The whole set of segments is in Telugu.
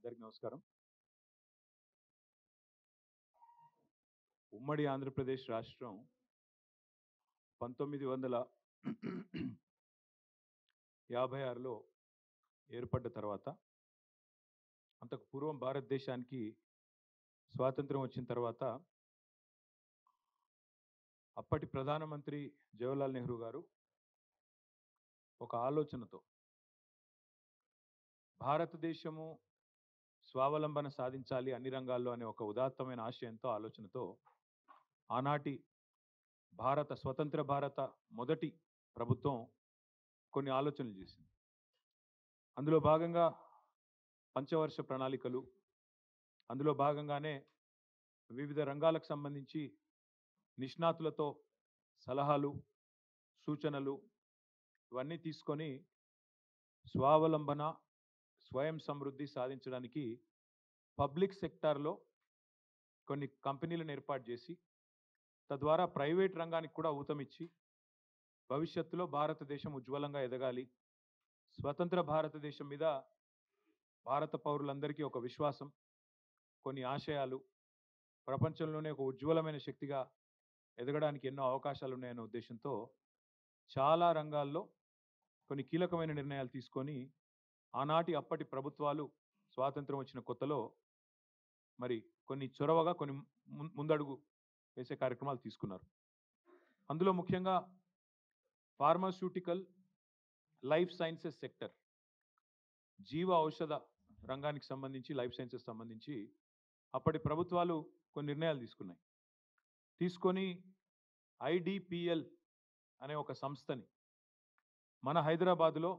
అందరికి నమస్కారం. ఉమ్మడి ఆంధ్రప్రదేశ్ రాష్ట్రం 1956లో ఏర్పడ్డ తర్వాత, అంతకు పూర్వం భారతదేశానికి స్వాతంత్రం వచ్చిన తర్వాత అప్పటి ప్రధానమంత్రి జవహర్లాల్ నెహ్రూ గారు ఒక ఆలోచనతో భారతదేశము స్వావలంబన సాధించాలి అన్ని రంగాల్లో అనే ఒక ఉదాత్తమైన ఆశయంతో ఆలోచనతో ఆనాటి స్వతంత్ర భారత మొదటి ప్రభుత్వం కొన్ని ఆలోచనలు చేసింది. అందులో భాగంగా పంచవర్ష ప్రణాళికలు, అందులో భాగంగానే వివిధ రంగాలకు సంబంధించి నిష్ణాతులతో సలహాలు, సూచనలు ఇవన్నీ తీసుకొని స్వావలంబన, స్వయం సమృద్ధి సాధించడానికి పబ్లిక్ సెక్టార్లో కొన్ని కంపెనీలను ఏర్పాటు చేసి, తద్వారా ప్రైవేట్ రంగానికి కూడా ఊతమిచ్చి భవిష్యత్తులో భారతదేశం ఉజ్వలంగా ఎదగాలి, స్వతంత్ర భారతదేశం మీద భారత పౌరులందరికీ ఒక విశ్వాసం, కొన్ని ఆశయాలు, ప్రపంచంలోనే ఒక ఉజ్వలమైన శక్తిగా ఎదగడానికి ఎన్నో అవకాశాలు ఉన్నాయనే ఉద్దేశంతో చాలా రంగాల్లో కొన్ని కీలకమైన నిర్ణయాలు తీసుకొని ఆనాటి అప్పటి ప్రభుత్వాలు స్వాతంత్రం వచ్చిన కొత్తలో మరి కొన్ని చొరవగా కొన్ని ముందడుగు వేసే కార్యక్రమాలు తీసుకున్నారు. అందులో ముఖ్యంగా ఫార్మాస్యూటికల్, లైఫ్ సైన్సెస్ సెక్టర్, జీవ ఔషధ రంగానికి సంబంధించి, లైఫ్ సైన్సెస్ సంబంధించి అప్పటి ప్రభుత్వాలు కొన్ని నిర్ణయాలు తీసుకొని ఐడిపిఎల్ అనే ఒక సంస్థని మన హైదరాబాదులో,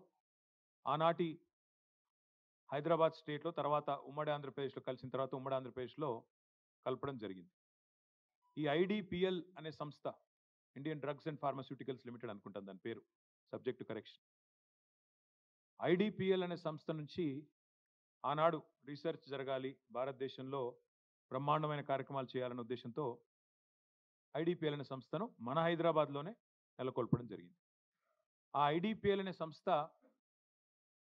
ఆనాటి హైదరాబాద్ స్టేట్లో, తర్వాత ఉమ్మడి ఆంధ్రప్రదేశ్లో కలిసిన తర్వాత ఉమ్మడి ఆంధ్రప్రదేశ్లో కలపడం జరిగింది. ఈ ఐడిపిఎల్ అనే సంస్థ, Indian drugs and pharmaceuticals limited అనుకుంటాను దాని పేరు, సబ్జెక్ట్ టు కరెక్షన్. ఐడిపిఎల్ అనే సంస్థ నుంచి ఆనాడు రీసెర్చ్ జరగాలి, భారతదేశంలో బ్రహ్మాండమైన కార్యక్రమాలు చేయాలనే ఉద్దేశంతో ఐడిపిఎల్ అనే సంస్థను మన హైదరాబాద్లోనే నెలకొల్పడం జరిగింది. ఆ ఐడిపిఎల్ అనే సంస్థ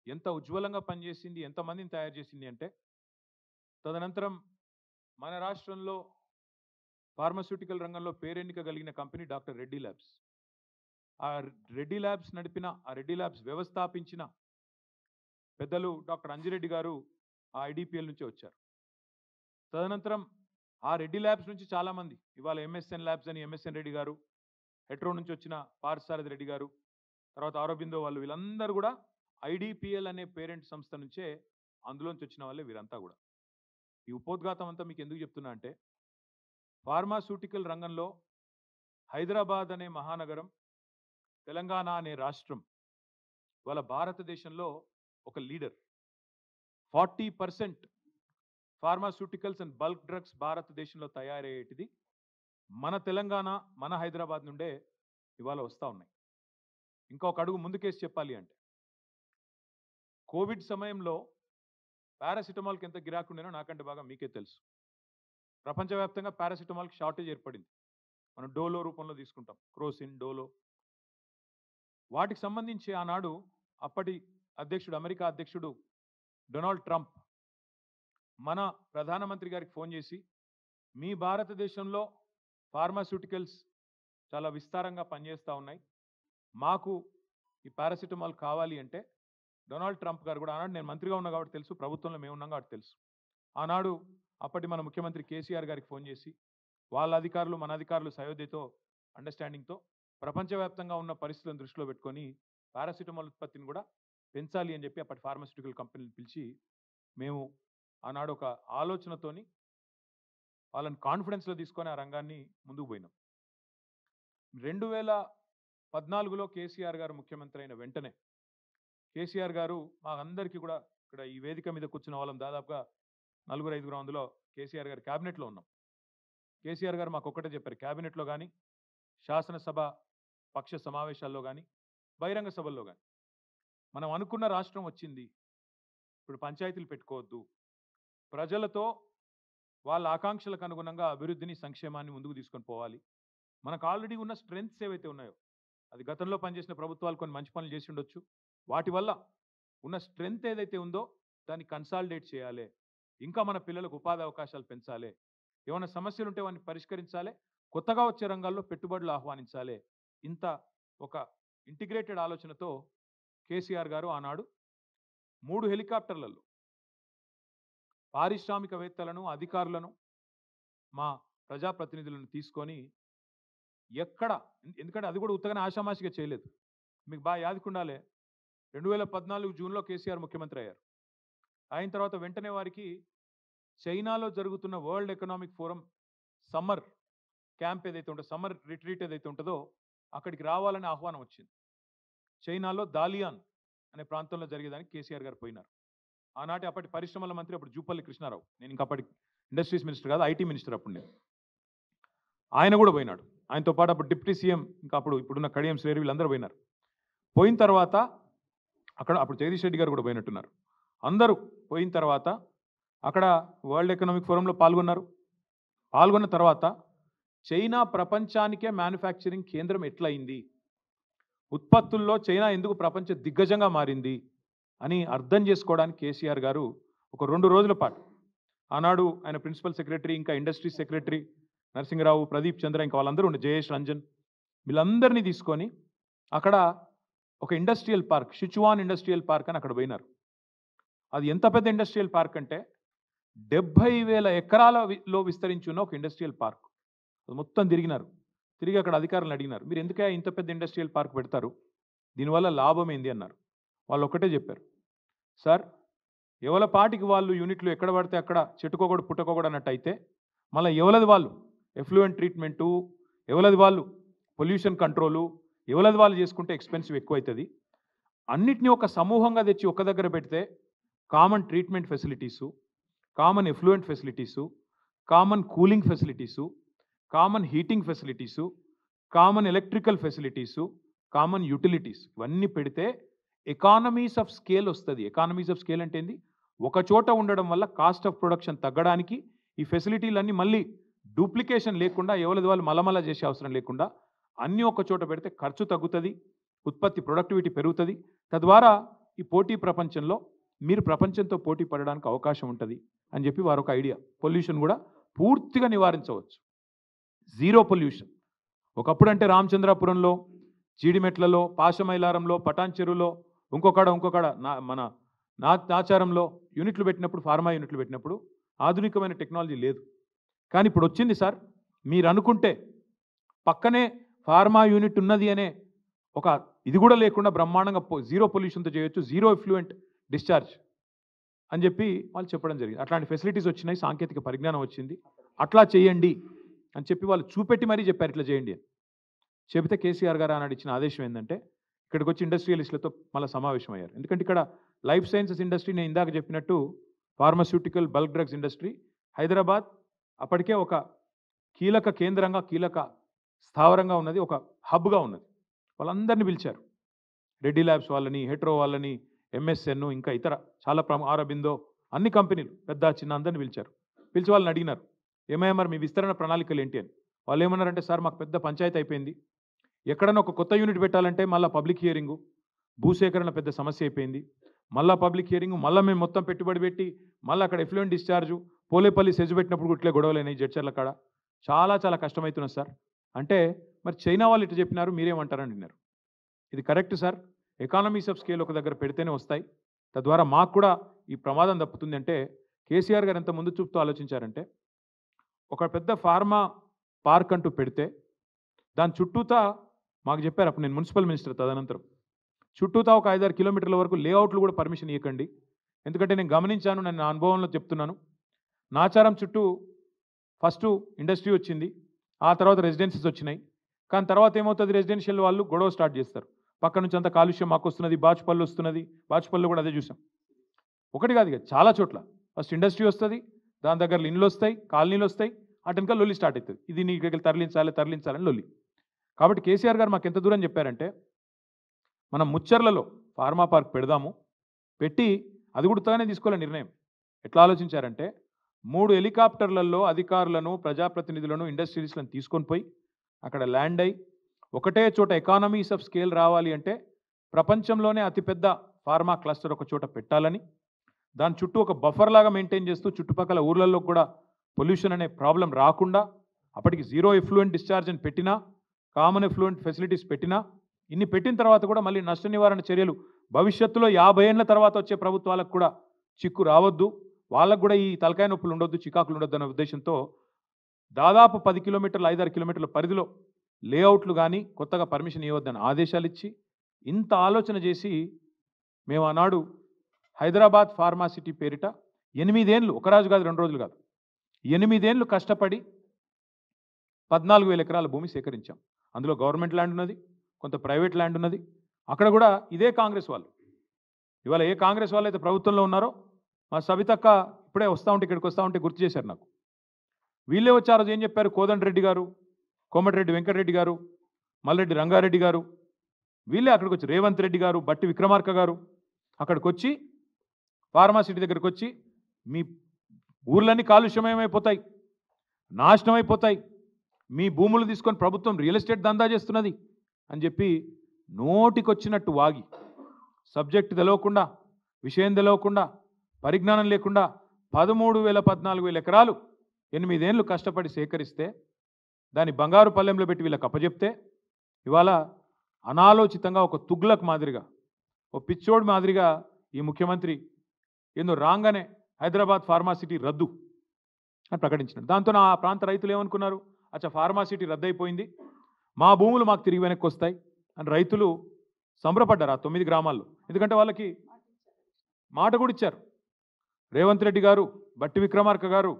ఎంత ఉజ్వలంగా పనిచేసింది, ఎంతమందిని తయారు చేసింది అంటే, తదనంతరం మన రాష్ట్రంలో ఫార్మాస్యూటికల్ రంగంలో పేరెన్నిక కలిగిన కంపెనీ డాక్టర్ రెడ్డి ల్యాబ్స్. ఆ రెడ్డి ల్యాబ్స్ నడిపిన, ఆ రెడ్డి ల్యాబ్స్ వ్యవస్థాపించిన పెద్దలు డాక్టర్ అంజిరెడ్డి గారు ఆ ఐడిపిఎల్ నుంచి వచ్చారు. తదనంతరం ఆ రెడ్డి ల్యాబ్స్ నుంచి చాలామంది, ఇవాళ ఎంఎస్ఎన్ ల్యాబ్స్ అని ఎంఎస్ఎన్ రెడ్డి గారు, హెట్రో నుంచి వచ్చిన పార్థసారథి రెడ్డి గారు, తర్వాత ఆరోబిందో వాళ్ళు, వీళ్ళందరూ కూడా ఐడిపిఎల్ అనే పేరెంట్ సంస్థ నుంచే, అందులోంచి వచ్చిన వాళ్ళే వీరంతా కూడా. ఈ ఉపోద్ఘాతం అంతా మీకు ఎందుకు చెప్తున్నా అంటే, ఫార్మాస్యూటికల్ రంగంలో హైదరాబాద్ అనే మహానగరం, తెలంగాణ అనే రాష్ట్రం వాళ్ళ భారతదేశంలో ఒక leader. 40% pharmaceuticals and bulk drugs భారతదేశంలో తయారయ్యేటిది మన తెలంగాణ, మన హైదరాబాద్ నుండే ఇవాళ వస్తూ ఉన్నాయి. ఇంకొక అడుగు ముందుకేసి చెప్పాలి అంటే, కోవిడ్ సమయంలో పారాసిటమాల్కి ఎంత గిరాకీ ఉండేనో నాకంటే బాగా మీకే తెలుసు. ప్రపంచవ్యాప్తంగా పారాసిటమాల్కి షార్టేజ్ ఏర్పడింది. మనం డోలో రూపంలో తీసుకుంటాం, క్రోసిన్, డోలో. వాటికి సంబంధించి ఆనాడు అప్పటి అధ్యక్షుడు, అమెరికా అధ్యక్షుడు డొనాల్డ్ ట్రంప్ మన ప్రధానమంత్రి గారికి ఫోన్ చేసి, మీ భారతదేశంలో ఫార్మాస్యూటికల్స్ చాలా విస్తారంగా పనిచేస్తూ ఉన్నాయి, మాకు ఈ పారాసిటమాల్ కావాలి అంటే, డొనాల్డ్ ట్రంప్ గారు కూడా, ఆనాడు నేను మంత్రిగా ఉన్నా కాబట్టి తెలుసు, ప్రభుత్వంలో మేము ఉన్నాం కాబట్టి తెలుసు, ఆనాడు అప్పటి మన ముఖ్యమంత్రి కేసీఆర్ గారికి ఫోన్ చేసి, వాళ్ళ అధికారులు మన అధికారులు సయోధ్యతో, అండర్స్టాండింగ్తో ప్రపంచవ్యాప్తంగా ఉన్న పరిస్థితులను దృష్టిలో పెట్టుకొని పారాసిటమాల్ ఉత్పత్తిని కూడా పెంచాలి అని చెప్పి అప్పటి ఫార్మాస్యూటికల్ కంపెనీని పిలిచి, మేము ఆనాడు ఒక ఆలోచనతోని వాళ్ళని కాన్ఫిడెన్స్లో తీసుకొని ఆ రంగాన్ని ముందుకు పోయినాం. 2014లో కేసీఆర్ గారు ముఖ్యమంత్రి అయిన వెంటనే కేసీఆర్ గారు మా అందరికీ కూడా, ఇక్కడ ఈ వేదిక మీద కూర్చున్న వాళ్ళం దాదాపుగా 4-5 అందులో కేసీఆర్ గారు క్యాబినెట్లో ఉన్నాం. కేసీఆర్ గారు మాకు ఒక్కటే చెప్పారు, క్యాబినెట్లో కానీ, శాసనసభ పక్ష సమావేశాల్లో కానీ, బహిరంగ సభల్లో కానీ, మనం అనుకున్న రాష్ట్రం వచ్చింది, ఇప్పుడు పంచాయతీలు పెట్టుకోవద్దు, ప్రజలతో వాళ్ళ ఆకాంక్షలకు అనుగుణంగా అభివృద్ధిని, సంక్షేమాన్ని ముందుకు తీసుకొని పోవాలి. మనకు ఆల్రెడీ ఉన్న స్ట్రెంగ్త్స్ ఏవైతే ఉన్నాయో, అది గతంలో పనిచేసిన ప్రభుత్వాలు కొన్ని మంచి పనులు చేసి ఉండొచ్చు, వాటి వల్ల ఉన్న స్ట్రెంగ్త్ ఏదైతే ఉందో దాన్ని కన్సాలిడేట్ చేయాలి, ఇంకా మన పిల్లలకు ఉపాధి అవకాశాలు పెంచాలి, ఏమైనా సమస్యలు ఉంటే వాటిని పరిష్కరించాలి, కొత్తగా వచ్చే రంగాల్లో పెట్టుబడులు ఆహ్వానించాలి. ఇంత ఒక ఇంటిగ్రేటెడ్ ఆలోచనతో కేసీఆర్ గారు ఆనాడు 3 హెలికాప్టర్లలో పారిశ్రామికవేత్తలను, అధికారులను, మా ప్రజాప్రతినిధులను తీసుకొని ఎక్కడ, ఎందుకంటే అది కూడా ఉత్తగానే ఆషామాషిగా చేయలేదు. మీకు బాగా యాదుకుండాలే, 2014 జూన్లో కేసీఆర్ ముఖ్యమంత్రి అయ్యారు. అయిన తర్వాత వెంటనే వారికి చైనాలో జరుగుతున్న world economic forum summer camp ఏదైతే ఉంటుందో, సమ్మర్ రిట్రీట్ ఏదైతే ఉంటుందో అక్కడికి రావాలని ఆహ్వానం వచ్చింది. చైనాలో దాలియాన్ అనే ప్రాంతంలో జరిగేదానికి కేసీఆర్ గారు పోయినారు. ఆనాటి అప్పటి పరిశ్రమల మంత్రి అప్పుడు జూపల్లి కృష్ణారావు, నేను ఇంకా అప్పటి ఇండస్ట్రీస్ మినిస్టర్ కాదు, ఐటీ మినిస్టర్ అప్పుడు నేను, ఆయన కూడా పోయినాడు. ఆయనతో పాటు అప్పుడు డిప్యూటీ సీఎం, ఇంకా ఇప్పుడున్న కడియం శ్రేణి, వీళ్ళందరూ పోయినారు. పోయిన తర్వాత అక్కడ అప్పుడు జగదీష్ రెడ్డి గారు కూడా పోయినట్టున్నారు. అందరూ పోయిన తర్వాత అక్కడ వరల్డ్ ఎకనామిక్ ఫోరంలో పాల్గొన్న తర్వాత చైనా ప్రపంచానికే మ్యానుఫ్యాక్చరింగ్ కేంద్రం ఎట్లయింది, ఉత్పత్తుల్లో చైనా ఎందుకు ప్రపంచ దిగ్గజంగా మారింది అని అర్థం చేసుకోవడానికి కేసీఆర్ గారు ఒక 2 రోజుల పాటు, ఆనాడు ఆయన ప్రిన్సిపల్ సెక్రటరీ, ఇంకా ఇండస్ట్రీ సెక్రటరీ నరసింహరావు, ప్రదీప్ చంద్ర, ఇంకా వాళ్ళందరూ ఉండే, జయేష్ రంజన్, వీళ్ళందరినీ తీసుకొని అక్కడ ఒక industrial park, Sichuan industrial park అని అక్కడ పోయినారు. అది ఎంత పెద్ద ఇండస్ట్రియల్ పార్క్ అంటే 70,000 ఎకరాలలో విస్తరించి ఉన్న ఒక ఇండస్ట్రియల్ పార్క్. అది మొత్తం తిరిగి అక్కడ అధికారులను అడిగినారు, మీరు ఎందుకే ఇంత పెద్ద ఇండస్ట్రియల్ పార్క్ పెడతారు, దీనివల్ల లాభం ఏంది అన్నారు. వాళ్ళు ఒకటే చెప్పారు, సార్ ఎవల పాటికి వాళ్ళు యూనిట్లు ఎక్కడ పడితే అక్కడ చెట్టుకోకూడదు పుట్టకోకూడదు అన్నట్టు అయితే, మళ్ళీ ఎవలది వాళ్ళు ఎఫ్లూయెంట్ ట్రీట్మెంటు, ఎవలది వాళ్ళు పొల్యూషన్ కంట్రోలు, ఎవలది వాళ్ళు చేసుకుంటే ఎక్స్పెన్సివ్ ఎక్కువవుతుంది. అన్నిటినీ ఒక సమూహంగా తెచ్చి ఒక దగ్గర పెడితే common treatment facilities, common effluent facilities, common cooling facilities, common heating facilities, common electrical facilities, common utilities, ఇవన్నీ పెడితే ఎకానమీస్ ఆఫ్ స్కేల్ వస్తుంది. ఎకానమీస్ ఆఫ్ స్కేల్ అంటే ఏంది, ఒక చోట ఉండడం వల్ల కాస్ట్ ఆఫ్ ప్రొడక్షన్ తగ్గడానికి ఈ ఫెసిలిటీలన్నీ మళ్ళీ డూప్లికేషన్ లేకుండా, ఎవరిది వాళ్ళు మలమల చేసే అవసరం లేకుండా అన్నీ ఒక చోట పెడితే ఖర్చు తగ్గుతుంది, ఉత్పత్తి ప్రొడక్టివిటీ పెరుగుతుంది. తద్వారా ఈ పోటీ ప్రపంచంలో మీరు ప్రపంచంతో పోటీ పడడానికి అవకాశం ఉంటుంది అని చెప్పి వారు ఒక ఐడియా. పొల్యూషన్ కూడా పూర్తిగా నివారించవచ్చు, జీరో పొల్యూషన్. ఒకప్పుడు అంటే రామచంద్రాపురంలో, జీడిమెట్లలో, పాశమైలారంలో, పటాన్ చెరువులో, ఇంకొకడ మన నాచారంలో యూనిట్లు పెట్టినప్పుడు, ఫార్మా యూనిట్లు పెట్టినప్పుడు ఆధునికమైన టెక్నాలజీ లేదు. కానీ ఇప్పుడు వచ్చింది సార్, మీరు అనుకుంటే పక్కనే ఫార్మా యూనిట్ ఉన్నది అనే ఒక ఇది కూడా లేకుండా బ్రహ్మాండంగా జీరో పొల్యూషన్తో చేయొచ్చు, జీరో ఎఫ్లూయెంట్ డిశ్చార్జ్ అని చెప్పి వాళ్ళు చెప్పడం జరిగింది. అట్లాంటి ఫెసిలిటీస్ వచ్చినాయి, సాంకేతిక పరిజ్ఞానం వచ్చింది, అట్లా చేయండి అని చెప్పి వాళ్ళు చూపెట్టి మరీ చెప్పారు, ఇట్లా చేయండి అని చెబితే కేసీఆర్ గారు ఆనాడు ఇచ్చిన ఆదేశం ఏంటంటే ఇక్కడికి వచ్చి ఇండస్ట్రియలిస్టులతో మళ్ళీ సమావేశం అయ్యారు. ఎందుకంటే ఇక్కడ లైఫ్ సైన్సెస్ ఇండస్ట్రీ, నేను ఇందాక చెప్పినట్టు pharmaceutical bulk drugs industry, Hyderabad అప్పటికే ఒక కీలక కేంద్రంగా, కీలక స్థావరంగా ఉన్నది, ఒక హబ్గా ఉన్నది. వాళ్ళందరినీ పిలిచారు, రెడ్డి ల్యాబ్స్ వాళ్ళని, హెట్రో వాళ్ళని, ఎంఎస్ఎన్, ఇంకా ఇతర చాలా ఆరబిందో, అన్ని కంపెనీలు పెద్ద చిన్న అందరినీ పిలిచారు. పిలిచి వాళ్ళని అడిగినారు, ఏమయ్యా మరి మీ విస్తరణ ప్రణాళికలు ఏంటి అని. వాళ్ళు ఏమన్నారంటే, సార్ మాకు పెద్ద పంచాయతీ అయిపోయింది, ఎక్కడన్నా ఒక కొత్త యూనిట్ పెట్టాలంటే మళ్ళీ పబ్లిక్ హియరింగు, భూసేకరణ పెద్ద సమస్య అయిపోయింది, మళ్ళీ పబ్లిక్ హియరింగు, మళ్ళీ మేము మొత్తం పెట్టుబడి పెట్టి మళ్ళీ అక్కడ ఎఫ్లూయెంట్ డిశ్చార్జు, పోలేపల్లి సెజ్ పెట్టినప్పుడు ఇట్లే గొడవలైనాయి, జడ్చర్ల కాడ చాలా కష్టమవుతున్నది సార్ అంటే, మరి చైనా వాళ్ళు ఇట్లా చెప్పినారు, మీరేమంటారని అన్నారు. ఇది correct sir, economies of scale ఒక దగ్గర పెడితేనే వస్తాయి, తద్వారా మాకు కూడా ఈ ప్రమాదం తప్పుతుంది అంటే కేసీఆర్ గారు ఎంత ముందు చూపుతూ ఆలోచించారంటే, ఒక పెద్ద ఫార్మా పార్క్ అంటూ పెడితే దాని చుట్టూతా మాకు చెప్పారు, అప్పుడు నేను మున్సిపల్ మినిస్టర్, తదనంతరం చుట్టూతా ఒక 5-6 కిలోమీటర్ల వరకు లేఅవుట్లు కూడా పర్మిషన్ ఇవ్వకండి. ఎందుకంటే నేను గమనించాను, నేను నా అనుభవంలో చెప్తున్నాను, నాచారం చుట్టూ ఫస్ట్ ఇండస్ట్రీ వచ్చింది, ఆ తర్వాత రెసిడెన్సీస్ వచ్చినాయి. కానీ తర్వాత ఏమవుతుంది, రెసిడెన్షియల్ వాళ్ళు గొడవ స్టార్ట్ చేస్తారు, పక్క నుంచి అంత కాలుష్యం మాకు వస్తున్నది, బాచుపల్లి వస్తున్నది, బాచుపల్లిలో కూడా అదే చూసాం. ఒకటి కాదు ఇక చాలా చోట్ల ఫస్ట్ ఇండస్ట్రీ వస్తుంది, దాని దగ్గర ఇండ్లు వస్తాయి, కాలనీలు వస్తాయి, అటెనక లొల్లి స్టార్ట్ అవుతుంది, ఇది నీ దగ్గర తరలించాలని లొల్లి. కాబట్టి కేసీఆర్ గారు మాకు ఎంత దూరం చెప్పారంటే, మనం ముచ్చర్లలో ఫార్మా పార్క్ పెడదాము, పెట్టి అది కూడా ఉత్తగానే తీసుకోవాల నిర్ణయం. ఎట్లా ఆలోచించారంటే, 3 హెలికాప్టర్లలో అధికారులను, ప్రజాప్రతినిధులను, ఇండస్ట్రియలిస్టులను తీసుకొని పోయి అక్కడ ల్యాండ్ అయ్యి ఒకటే చోట ఎకానమీస్ ఆఫ్ స్కేల్ రావాలి అంటే ప్రపంచంలోనే అతిపెద్ద ఫార్మా క్లస్టర్ ఒక చోట పెట్టాలని, దాని చుట్టూ ఒక బఫర్ లాగా మెయింటైన్ చేస్తూ చుట్టుపక్కల ఊర్లలో కూడా పొల్యూషన్ అనే ప్రాబ్లం రాకుండా అప్పటికి జీరో ఎఫ్లూయెంట్ డిశ్చార్జ్ అని పెట్టినా కామన్ ఎఫ్లూయెంట్ ఫెసిలిటీస్ పెట్టినా ఇన్ని పెట్టిన తర్వాత కూడా మళ్ళీ నష్ట నివారణ చర్యలు భవిష్యత్తులో 50 ఏళ్ల తర్వాత వచ్చే ప్రభుత్వాలకు కూడా చిక్కు రావద్దు, వాళ్ళకు కూడా ఈ తలకాయ నొప్పులు ఉండొద్దు, చికాకులు ఉండొద్దు అనే ఉద్దేశంతో దాదాపు 10 కిలోమీటర్లు 5-6 కిలోమీటర్ల పరిధిలో లేఅవుట్లు కానీ కొత్తగా పర్మిషన్ ఇవ్వద్దని ఆదేశాలు ఇచ్చి ఇంత ఆలోచన చేసి మేము ఆనాడు హైదరాబాద్ ఫార్మాసిటీ పేరిట 8 ఏళ్ళు, ఒక రోజు కాదు 2 రోజులు కాదు, 8 ఏళ్ళు కష్టపడి 14,000 ఎకరాల భూమి సేకరించాం. అందులో గవర్నమెంట్ ల్యాండ్ ఉన్నది, కొంత ప్రైవేట్ ల్యాండ్ ఉన్నది. అక్కడ కూడా ఇదే కాంగ్రెస్ వాళ్ళు, ఇవాళ ఏ కాంగ్రెస్ వాళ్ళు అయితే ప్రభుత్వంలో ఉన్నారో మా సవితక్క ఇప్పుడే వస్తూ ఉంటే ఇక్కడికి వస్తూ ఉంటే గుర్తు చేశారు నాకు. వీళ్ళే వచ్చి ఆ రోజు ఏం చెప్పారు, కోదండరెడ్డి గారు, కోమటిరెడ్డి వెంకటరెడ్డి గారు, మల్రెడ్డి రంగారెడ్డి గారు, వీళ్ళే అక్కడికి వచ్చి రేవంత్ రెడ్డి గారు, బట్టి విక్రమార్క గారు అక్కడికి వచ్చి ఫార్మాసిటీ దగ్గరికి వచ్చి మీ ఊర్లన్నీ కాలుష్యమయమైపోతాయి, నాశనం అయిపోతాయి, మీ భూములు తీసుకొని ప్రభుత్వం రియల్ ఎస్టేట్ దందా చేస్తున్నది అని చెప్పి నోటికొచ్చినట్టు వాగి సబ్జెక్ట్ తెలవకుండా, విషయం తెలవకుండా, పరిజ్ఞానం లేకుండా 13,000-14,000 ఎకరాలు 8 ఏళ్ళు కష్టపడి సేకరిస్తే దాన్ని బంగారు పల్లెంలో పెట్టి వీళ్ళకి అప్పచెప్తే ఇవాళ అనాలోచితంగా ఒక తుగ్లక్ మాదిరిగా, ఓ పిచ్చోడ్ మాదిరిగా ఈ ముఖ్యమంత్రి ఏందో రాగానే హైదరాబాద్ ఫార్మాసిటీ రద్దు అని ప్రకటించినాడు. దాంతో ఆ ప్రాంత రైతులు ఏమనుకున్నారు, అచ్చా ఫార్మాసిటీ రద్దయిపోయింది, మా భూములు మాకు తిరిగి వెనక్కి వస్తాయి అని రైతులు సంబరపడ్డారు ఆ 9 గ్రామాల్లో. ఎందుకంటే వాళ్ళకి మాట కూడా ఇచ్చారు. రేవంత్ రెడ్డి గారు, బట్టి విక్రమార్క గారు,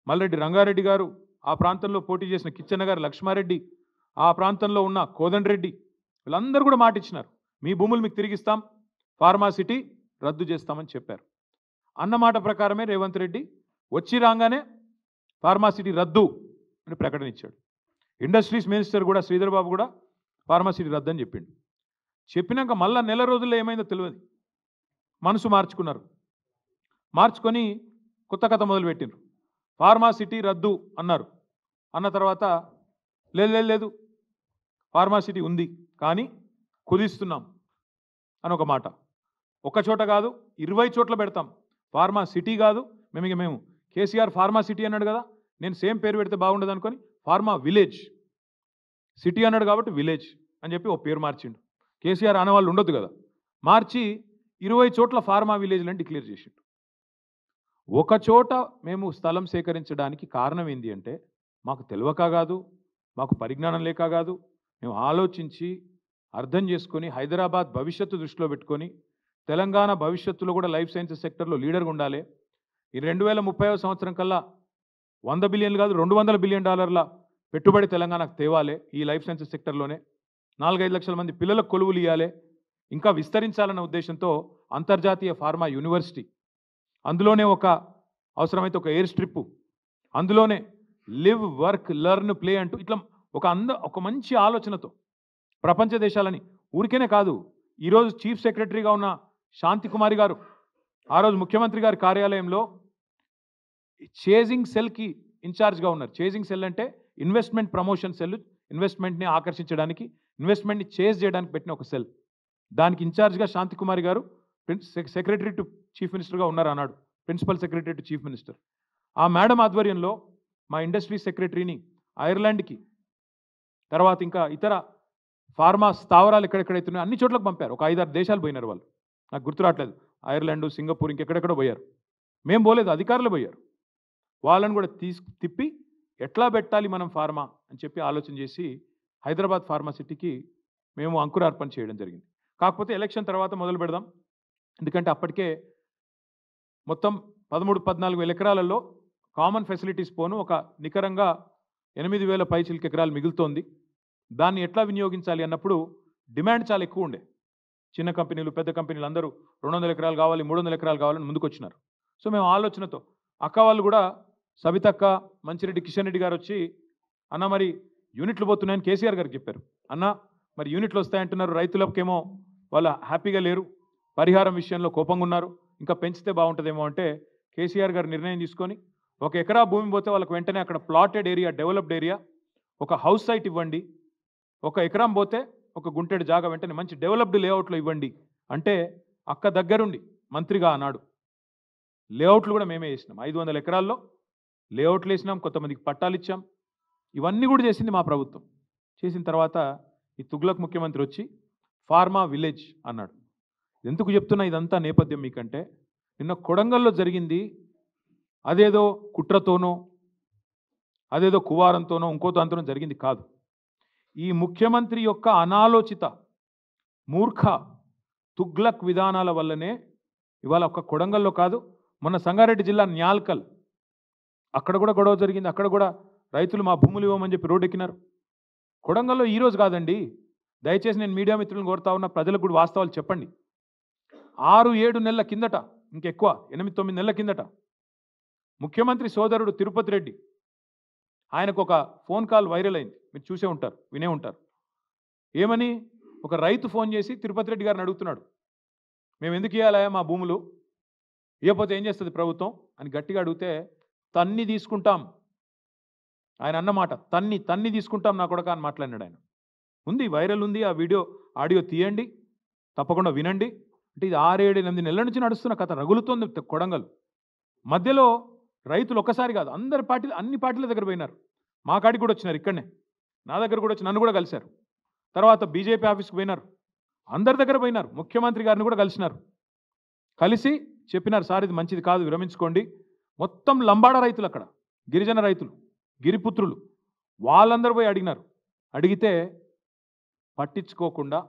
మల్రెడ్డి రంగారెడ్డి గారు, ఆ ప్రాంతంలో పోటీ చేసిన కిచ్చన్న గారు, లక్ష్మారెడ్డి, ఆ ప్రాంతంలో ఉన్న కోదండరెడ్డి, వీళ్ళందరూ కూడా మాట ఇచ్చినారు, మీ భూములు మీకు తిరిగిస్తాం, ఫార్మాసిటీ రద్దు చేస్తామని చెప్పారు. అన్నమాట ప్రకారమే రేవంత్ రెడ్డి వచ్చి రాగానే ఫార్మాసిటీ రద్దు అని ప్రకటన ఇచ్చాడు. ఇండస్ట్రీస్ మినిస్టర్ కూడా శ్రీధర్ బాబు కూడా ఫార్మాసిటీ రద్దు అని చెప్పిండు. చెప్పినాక మళ్ళా నెల రోజుల్లో ఏమైందో తెలియదు, మనసు మార్చుకున్నారు, మార్చుకొని కొత్త కథ మొదలుపెట్టినారు. ఫార్మాసిటీ రద్దు అన్నారు. అన్న తర్వాత లేదు ఫార్మాసిటీ ఉంది కానీ కుదిస్తున్నాం అని ఒక మాట. ఒక చోట కాదు 20 చోట్ల పెడతాం, ఫార్మా సిటీ కాదు, మేము కేసీఆర్ ఫార్మా సిటీ అన్నాడు కదా, నేను సేమ్ పేరు పెడితే బాగుండదు అనుకొని ఫార్మా విలేజ్, సిటీ అన్నాడు కాబట్టి విలేజ్ అని చెప్పి ఓ పేరు మార్చిండు. కేసీఆర్ అనేవాళ్ళు ఉండొద్దు కదా, మార్చి 20 చోట్ల ఫార్మా విలేజ్లని డిక్లేర్ చేసిండు. ఒక చోట మేము స్థలం సేకరించడానికి కారణం ఏంటి అంటే మాకు తెలియక కాదు, మాకు పరిజ్ఞానం లేక కాదు, మేము ఆలోచించి అర్థం చేసుకొని హైదరాబాద్ భవిష్యత్తు దృష్టిలో పెట్టుకొని తెలంగాణ భవిష్యత్తులో కూడా లైఫ్ సైన్సెస్ సెక్టర్లో లీడర్గా ఉండాలి, ఈ 2030వ సంవత్సరం కల్లా 100 బిలియన్లు కాదు $200 బిలియన్ పెట్టుబడి తెలంగాణకు తేవాలి, ఈ లైఫ్ సైన్సెస్ సెక్టర్లోనే 4-5 లక్షల మంది పిల్లలకు కొలువులు ఇవ్వాలి, ఇంకా విస్తరించాలన్న ఉద్దేశంతో అంతర్జాతీయ ఫార్మా యూనివర్సిటీ, అందులోనే అవసరమైతే ఒక ఎయిర్ స్ట్రిప్, అందులోనే లివ్ వర్క్ లెర్న్ ప్లే అంటూ ఇట్లా ఒక మంచి ఆలోచనతో ప్రపంచ దేశాలని ఊరికేనే కాదు. ఈరోజు చీఫ్ సెక్రటరీగా ఉన్న శాంతి కుమారి గారు ఆ రోజు ముఖ్యమంత్రి గారి కార్యాలయంలో చేజింగ్ సెల్కి ఇన్ఛార్జ్గా ఉన్నారు. చేజింగ్ సెల్ అంటే ఇన్వెస్ట్మెంట్ ప్రమోషన్ సెల్, ఇన్వెస్ట్మెంట్ని ఆకర్షించడానికి, ఇన్వెస్ట్మెంట్ని చేజ్ చేయడానికి పెట్టిన ఒక సెల్. దానికి ఇన్ఛార్జ్గా శాంతి కుమారి గారు సెక్రటరీ టు చీఫ్ మినిస్టర్గా ఉన్నారు అన్నాడు, principal secretary to chief minister. ఆ మేడం ఆధ్వర్యంలో మా ఇండస్ట్రీ సెక్రటరీని ఐర్లాండ్కి, తర్వాత ఇంకా ఇతర ఫార్మా స్థావరాలు ఎక్కడెక్కడైతున్నాయో అన్ని చోట్లకు పంపారు. ఒక 5-6 దేశాలు పోయినారు వాళ్ళు, నాకు గుర్తు రావట్లేదు, ఐర్లాండ్, సింగపూర్, ఇంకెక్కడెక్కడో పోయారు. మేము పోలేదు, అధికారులు పోయారు. వాళ్ళని కూడా తిప్పి ఎట్లా పెట్టాలి మనం ఫార్మా అని చెప్పి ఆలోచన చేసి హైదరాబాద్ ఫార్మాసిటీకి మేము అంకురార్పణ చేయడం జరిగింది. కాకపోతే ఎలక్షన్ తర్వాత మొదలు పెడదాం, ఎందుకంటే అప్పటికే మొత్తం 13-14 ఎకరాలలో కామన్ ఫెసిలిటీస్ పోను ఒక నికరంగా 8,000 పైచిల్క ఎకరాలు మిగులుతోంది. దాన్ని ఎట్లా వినియోగించాలి అన్నప్పుడు డిమాండ్ చాలా ఎక్కువ ఉండే. చిన్న కంపెనీలు, పెద్ద కంపెనీలు అందరూ 200 ఎకరాలు కావాలి, 300 ఎకరాలు కావాలని ముందుకు వచ్చినారు. సో మేము ఆలోచనతో అక్క వాళ్ళు కూడా, సవితక్క, మంచిరెడ్డి కిషన్ రెడ్డి గారు వచ్చి, అన్న మరి యూనిట్లు పోతున్నాయని కేసీఆర్ గారికి చెప్పారు. అన్న మరి యూనిట్లు వస్తాయంటున్నారు, రైతులకేమో వాళ్ళు హ్యాపీగా లేరు, పరిహారం విషయంలో కోపంగా ఉన్నారు, ఇంకా పెంచితే బాగుంటుందేమో అంటే కేసీఆర్ గారు నిర్ణయం తీసుకొని 1 ఎకరా భూమి పోతే వాళ్ళకి వెంటనే అక్కడ ప్లాటెడ్ ఏరియా, డెవలప్డ్ ఏరియా, ఒక హౌస్ సైట్ ఇవ్వండి, 1 ఎకరం పోతే 1 గుంటెడు జాగా వెంటనే మంచి డెవలప్డ్ లేఅవుట్లో ఇవ్వండి అంటే అక్క దగ్గరుండి మంత్రిగా అన్నాడు లేఅవుట్లు కూడా మేమే వేసినాం. 500 ఎకరాల్లో లేఅవుట్లు వేసినాం, కొంతమందికి పట్టాలు ఇచ్చాం. ఇవన్నీ కూడా చేసింది మా ప్రభుత్వం. చేసిన తర్వాత ఈ తుగ్లక్ ముఖ్యమంత్రి వచ్చి ఫార్మా విలేజ్ అన్నాడు. ఎందుకు చెప్తున్నా ఇదంతా నేపథ్యం మీకంటే, నిన్న కొడంగల్లో జరిగింది అదేదో కుట్రతోనో అదేదో కువారంతోనో ఇంకో దాంతోనో జరిగింది కాదు. ఈ ముఖ్యమంత్రి యొక్క అనాలోచిత మూర్ఖ తుగ్లక్ విధానాల వల్లనే ఇవాళ ఒక్క కొడంగల్లో కాదు, మొన్న సంగారెడ్డి జిల్లా న్యాల్కల్ అక్కడ కూడా గొడవ జరిగింది. అక్కడ కూడా రైతులు మా భూములు ఇవ్వమని చెప్పి రోడ్డు ఎక్కినారు. కొడంగల్లో ఈరోజు కాదండి, దయచేసి నేను మీడియా మిత్రులను కోరుతా ఉన్న, ప్రజలకు కూడా వాస్తవాలు చెప్పండి. 6-7 నెలల కిందట, ఇంకెక్కువ 8-9 నెలల కిందట ముఖ్యమంత్రి సోదరుడు తిరుపతి రెడ్డి ఆయనకు ఒక ఫోన్ కాల్ వైరల్ అయింది. మీరు చూసే ఉంటారు, వినే ఉంటారు. ఏమని? ఒక రైతు ఫోన్ చేసి తిరుపతి రెడ్డి గారిని అడుగుతున్నాడు, మేము ఎందుకు ఇవ్వాలా మా భూములు, ఇవ్వకపోతే ఏం చేస్తుంది ప్రభుత్వం అని గట్టిగా అడిగితే, తన్ని తీసుకుంటాం ఆయన అన్నమాట, తన్ని తీసుకుంటాం నా కొడక అని మాట్లాడినాడు ఆయన. ఉంది, వైరల్ ఉంది, ఆ వీడియో ఆడియో తీయండి, తప్పకుండా వినండి. అంటే ఇది 6-7-8 నెలల నుంచి నడుస్తున్న కథ, రగులుతోంది కొడంగల్. మధ్యలో రైతులు ఒక్కసారి కాదు, అన్ని పార్టీల దగ్గర పోయినారు. మా కాడికి కూడా వచ్చినారు, ఇక్కడనే నా దగ్గర కూడా వచ్చి నన్ను కూడా కలిశారు. తర్వాత బీజేపీ ఆఫీస్కి పోయినారు, అందరి దగ్గర పోయినారు, ముఖ్యమంత్రి గారిని కూడా కలిసినారు. కలిసి చెప్పినారు, సార్ ఇది మంచిది కాదు, విరమించుకోండి. మొత్తం లంబాడ రైతులు, అక్కడ గిరిజన రైతులు, గిరిపుత్రులు, వాళ్ళందరూ పోయి అడిగినారు. అడిగితే పట్టించుకోకుండా